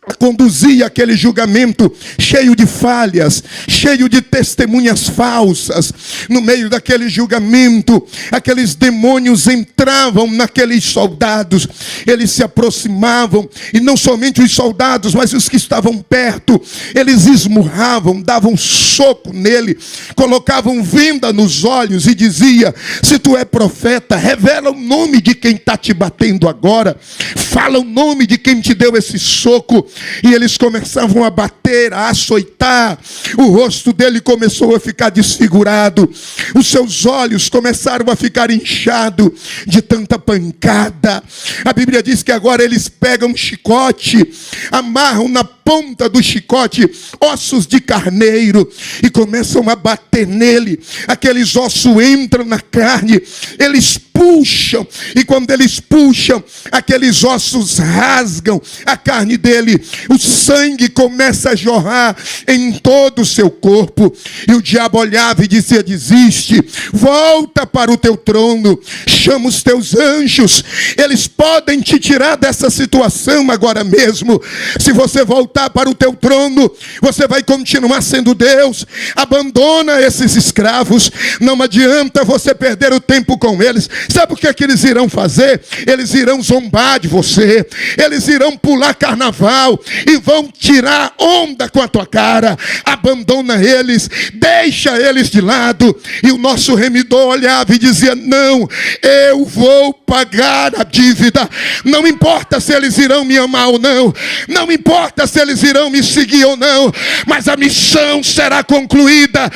a conduzir aquele julgamento cheio de falhas, cheio de testemunhas falsas. No meio daquele julgamento, aqueles demônios entravam naqueles soldados. Eles se aproximavam, e não somente os soldados, mas os que estavam perto. Eles esmurravam, davam soco nele, colocavam venda nos olhos e dizia: se tu é profeta, revela o nome de quem está te batendo agora. Fala o nome de quem te deu esse soco. E eles começavam a bater, a açoitar. O rosto dele começou a ficar desfigurado. Os seus olhos começaram a ficar inchados de tanta pancada. A Bíblia diz que agora eles pegam um chicote, amarram na ponta do chicote ossos de carneiro e começam a bater nele. Aqueles ossos entram na carne, eles puxam, e quando eles puxam, aqueles ossos rasgam a carne dele. O sangue começa a jorrar em todo o seu corpo. E o diabo olhava e dizia: desiste, volta para o teu trono, chama os teus anjos, eles podem te tirar dessa situação agora mesmo. Se você voltar para o teu trono, você vai continuar sendo Deus. Abandona esses escravos. Não adianta você perder o tempo com eles. Sabe o que é que eles irão fazer? Eles irão zombar de você, eles irão pular carnaval e vão tirar onda com a tua cara. Abandona eles, deixa eles de lado. E o nosso remidor olhava e dizia: não, eu vou pagar a dívida. Não importa se eles irão me amar ou não, não importa se eles irão me seguir ou não, mas a missão será concluída.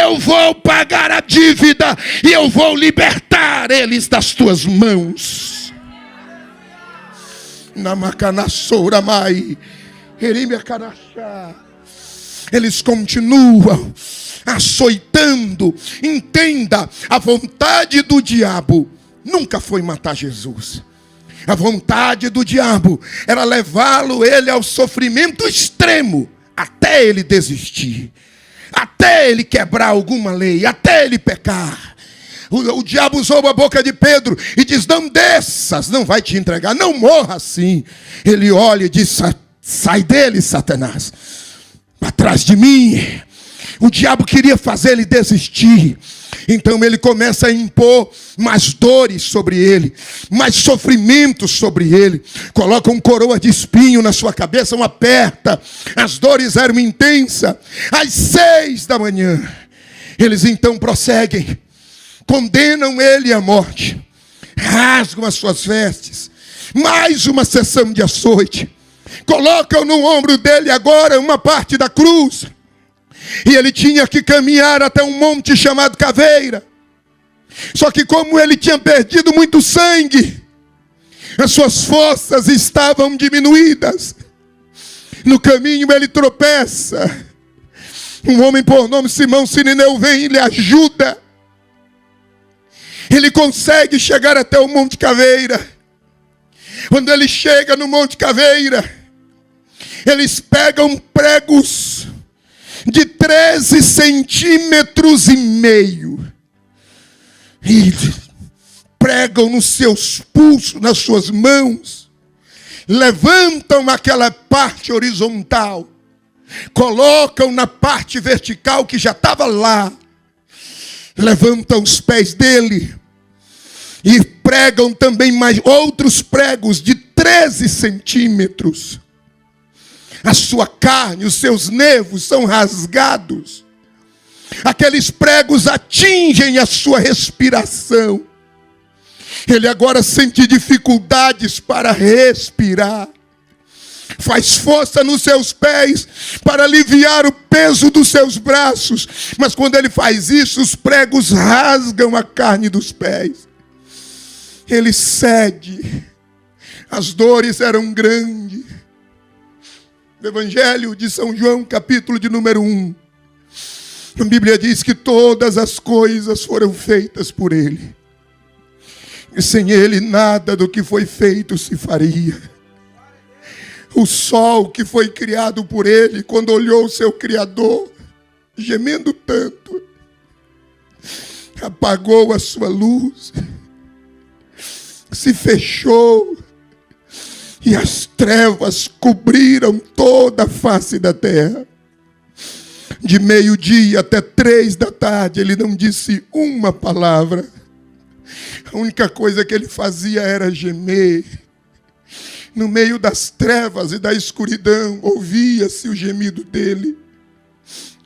Eu vou pagar a dívida e eu vou libertar eles das tuas mãos. Namacanassora mai, erimia carachá. Eles continuam açoitando. Entenda, a vontade do diabo nunca foi matar Jesus. A vontade do diabo era levá-lo ele ao sofrimento extremo, até ele desistir, até ele quebrar alguma lei, até ele pecar. O diabo usou a boca de Pedro e diz: não desças, não vai te entregar, não morra assim. Ele olha e diz: sai dele, Satanás, atrás de mim. O diabo queria fazer ele desistir. Então ele começa a impor mais dores sobre ele, mais sofrimentos sobre ele. Coloca um coroa de espinho na sua cabeça, um aperta. As dores eram intensas. Às 6 da manhã, eles então prosseguem. Condenam ele à morte. Rasgam as suas vestes. Mais uma sessão de açoite. Colocam no ombro dele agora uma parte da cruz. E ele tinha que caminhar até um monte chamado Caveira. Só que como ele tinha perdido muito sangue, as suas forças estavam diminuídas. No caminho ele tropeça. Um homem por nome Simão Sirineu vem e lhe ajuda. Ele consegue chegar até o Monte Caveira. Quando ele chega no Monte Caveira, eles pegam pregos de 13 centímetros e meio e pregam nos seus pulsos, nas suas mãos, levantam aquela parte horizontal, colocam na parte vertical que já estava lá, levantam os pés dele e pregam também mais outros pregos de 13 centímetros. A sua carne, os seus nervos são rasgados. Aqueles pregos atingem a sua respiração. Ele agora sente dificuldades para respirar. Faz força nos seus pés para aliviar o peso dos seus braços. Mas quando ele faz isso, os pregos rasgam a carne dos pés. Ele cede. As dores eram grandes. No Evangelho de São João, capítulo de número 1. A Bíblia diz que todas as coisas foram feitas por ele. E sem ele nada do que foi feito se faria. O sol que foi criado por ele, quando olhou o seu Criador, gemendo tanto, apagou a sua luz, se fechou, e as trevas cobriram toda a face da terra. De meio-dia até 3 da tarde, ele não disse uma palavra. A única coisa que ele fazia era gemer. No meio das trevas e da escuridão, ouvia-se o gemido dele.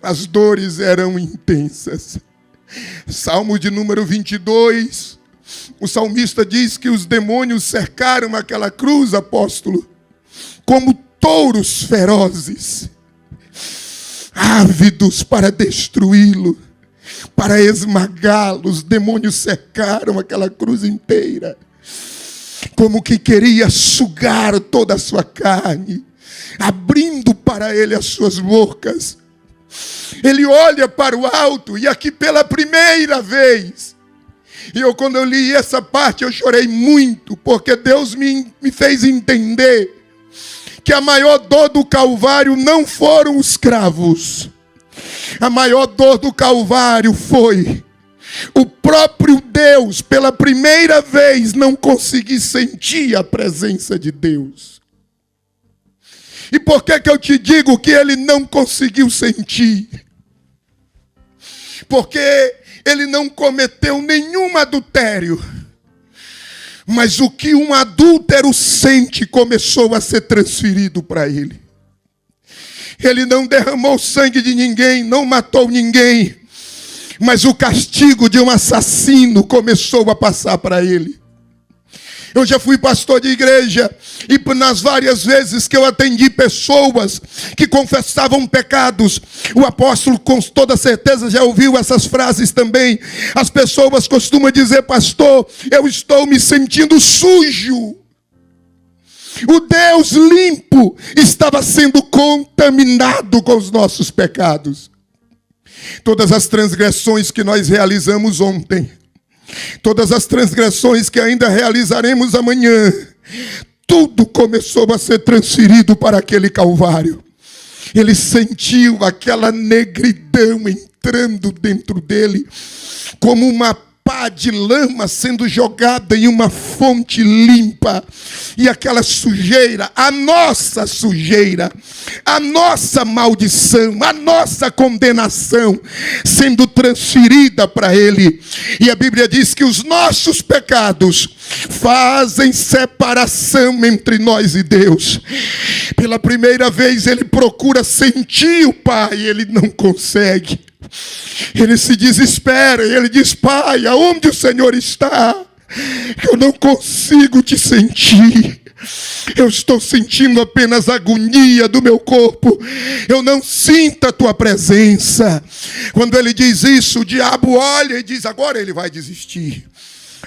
As dores eram intensas. Salmo de número 22, o salmista diz que os demônios cercaram aquela cruz, apóstolo, como touros ferozes, ávidos para destruí-lo, para esmagá-lo. Os demônios cercaram aquela cruz inteira, como que queria sugar toda a sua carne, abrindo para ele as suas bocas. Ele olha para o alto, e aqui pela primeira vez, quando eu li essa parte, eu chorei muito, porque Deus me fez entender que a maior dor do Calvário não foram os cravos. A maior dor do Calvário foi o próprio Deus, pela primeira vez, não conseguir sentir a presença de Deus. E por que eu te digo que ele não conseguiu sentir? Porque ele não cometeu nenhum adultério. Mas o que um adúltero sente começou a ser transferido para ele. Ele não derramou sangue de ninguém, não matou ninguém. Mas o castigo de um assassino começou a passar para ele. Eu já fui pastor de igreja, e nas várias vezes que eu atendi pessoas que confessavam pecados, o apóstolo com toda certeza já ouviu essas frases também. As pessoas costumam dizer: pastor, eu estou me sentindo sujo. O Deus limpo estava sendo contaminado com os nossos pecados. Todas as transgressões que nós realizamos ontem, todas as transgressões que ainda realizaremos amanhã, tudo começou a ser transferido para aquele Calvário. Ele sentiu aquela negridão entrando dentro dele, como uma pá de lama sendo jogada em uma fonte limpa. E aquela sujeira, a nossa sujeira, a nossa maldição, a nossa condenação, sendo transferida para ele. E a Bíblia diz que os nossos pecados fazem separação entre nós e Deus. Pela primeira vez ele procura sentir o Pai, e ele não consegue. Ele se desespera e ele diz: Pai, aonde o Senhor está? Eu não consigo te sentir. Eu estou sentindo apenas a agonia do meu corpo. Eu não sinto a tua presença. Quando ele diz isso, o diabo olha e diz: agora ele vai desistir.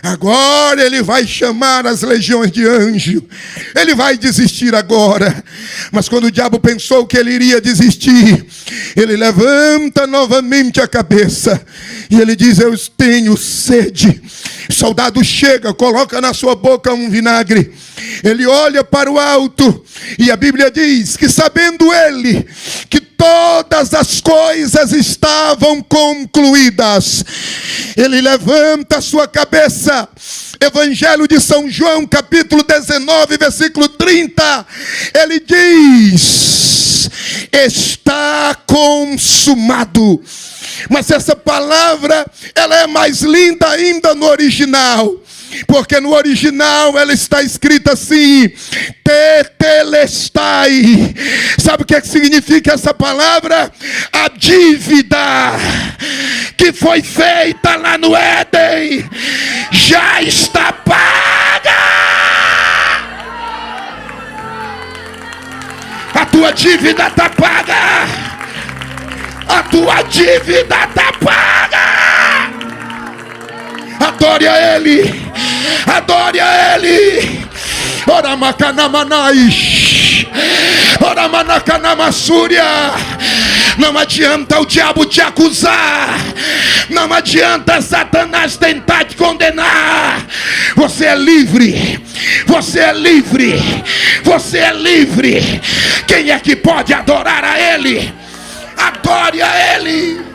Agora ele vai chamar as legiões de anjo. Ele vai desistir agora. Mas quando o diabo pensou que ele iria desistir, ele levanta novamente a cabeça e ele diz: eu tenho sede. O soldado chega, coloca na sua boca um vinagre. Ele olha para o alto e a Bíblia diz que, sabendo ele que todas as coisas estavam concluídas, ele levanta a sua cabeça. Evangelho de São João, capítulo 19, versículo 30. Ele diz: está consumado. Mas essa palavra, ela é mais linda ainda no original. Porque no original ela está escrita assim: tetelestai. Sabe o que significa essa palavra? A dívida que foi feita lá no Éden já está paga. A tua dívida está paga. A tua dívida está paga. Adore a Ele. Adore a Ele. Ora macanamanais. Ora manacanamassúria. Não adianta o diabo te acusar. Não adianta Satanás tentar te condenar. Você é livre. Você é livre. Você é livre. Quem é que pode adorar a Ele? Adore a Ele.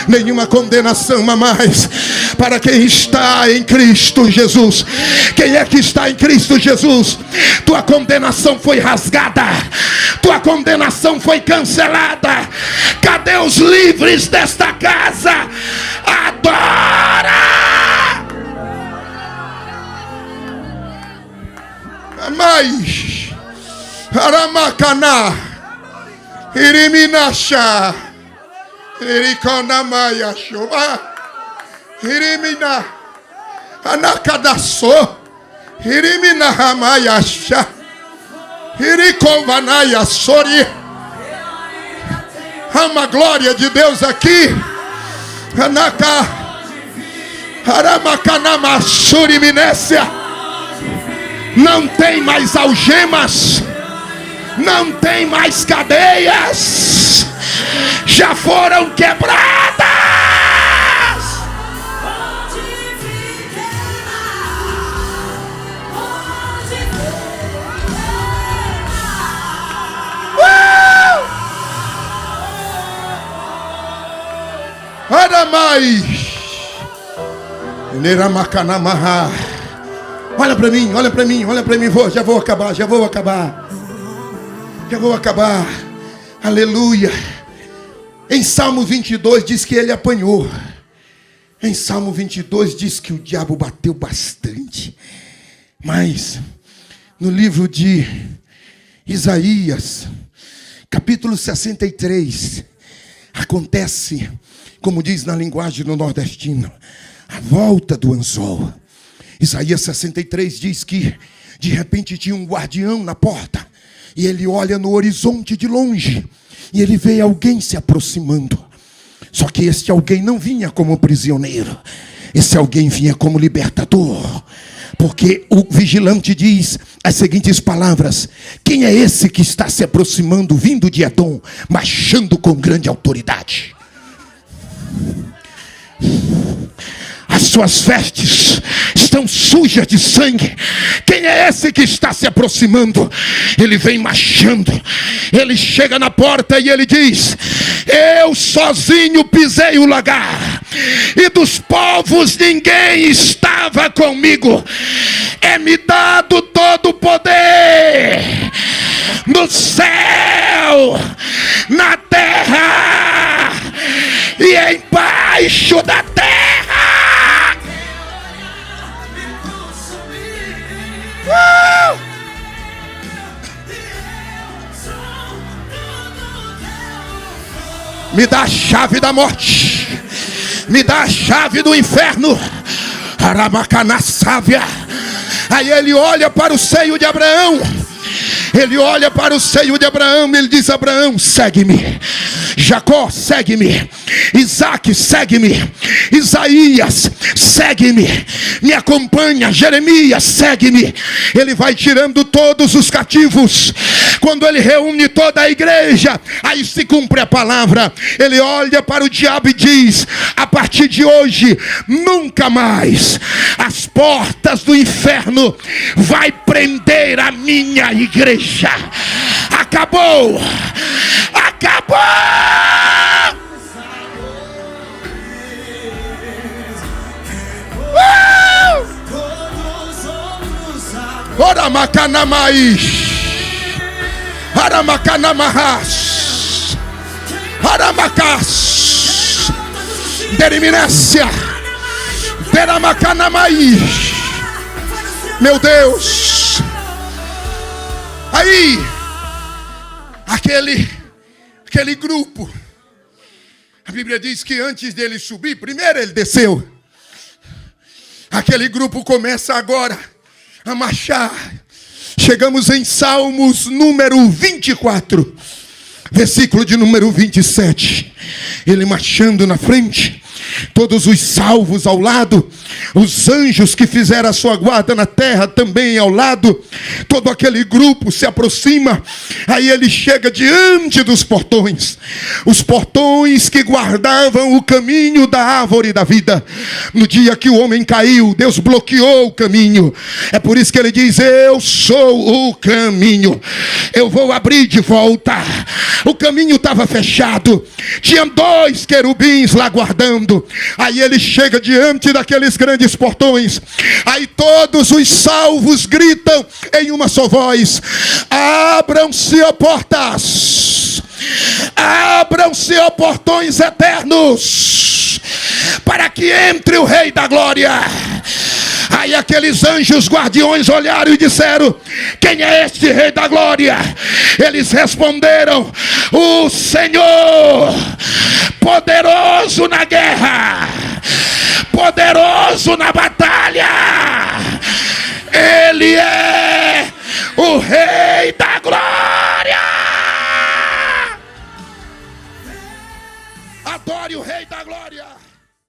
Nenhuma condenação a mais para quem está em Cristo Jesus. Quem é que está em Cristo Jesus? Tua condenação foi rasgada. Tua condenação foi cancelada. Cadê os livres desta casa? Adora! Mais Aramacana Iriminasha Irikonamaya Shoba Irimina Anakadaso Irimina Hamayasha Irikovanaya Sori. Ama glória de Deus aqui. Anaka Aramakana Suriminésia. Não tem mais algemas, não tem mais cadeias, já foram quebradas. Adamai Neramacanamaha. Olha para mim, olha para mim, olha para mim. Já vou acabar. Aleluia. Em Salmo 22 diz que ele apanhou. Em Salmo 22 diz que o diabo bateu bastante. Mas no livro de Isaías, capítulo 63, acontece, como diz na linguagem do nordestino, a volta do anzol. Isaías 63 diz que de repente tinha um guardião na porta. E ele olha no horizonte de longe. E ele vê alguém se aproximando. Só que este alguém não vinha como prisioneiro. Esse alguém vinha como libertador. Porque o vigilante diz as seguintes palavras: quem é esse que está se aproximando, vindo de Edom, marchando com grande autoridade? As suas vestes estão sujas de sangue. Quem é esse que está se aproximando? Ele vem marchando. Ele chega na porta e ele diz: eu sozinho pisei o lagar, e dos povos ninguém estava comigo. É-me dado todo o poder no céu, na terra e embaixo da terra. Me dá a chave da morte, me dá a chave do inferno. Aramacana sávia. Aí ele olha para o seio de Abraão Ele olha para o seio de Abraão e ele diz: Abraão, segue-me. Jacó, segue-me. Isaac, segue-me. Isaías, segue-me. Me acompanha. Jeremias, segue-me. Ele vai tirando todos os cativos. Quando ele reúne toda a igreja, aí se cumpre a palavra. Ele olha para o diabo e diz: a partir de hoje, nunca mais as portas do inferno vai prender a minha igreja. Acabou. Acabou. Ora macanamais, aramacanamahas, aramacas, deriminência, deramacanamais. Meu Deus. Aí, aquele grupo, a Bíblia diz que antes dele subir, primeiro ele desceu. Aquele grupo começa agora a marchar. Chegamos em Salmos número 24, versículo de número 27. Ele marchando na frente, todos os salvos ao lado, os anjos que fizeram a sua guarda na terra também ao lado. Todo aquele grupo se aproxima. Aí ele chega diante dos portões, os portões que guardavam o caminho da árvore da vida. No dia que o homem caiu, Deus bloqueou o caminho. É por isso que ele diz: eu sou o caminho, eu vou abrir de volta. O caminho estava fechado, tinha 2 querubins lá guardando. Aí ele chega diante daqueles grandes portões. Aí todos os salvos gritam em uma só voz: abram-se, ó portas, abram-se, ó portões eternos, para que entre o Rei da Glória. Aí aqueles anjos guardiões olharam e disseram: quem é este Rei da Glória? Eles responderam: o Senhor, poderoso na guerra, poderoso na batalha. Ele é o Rei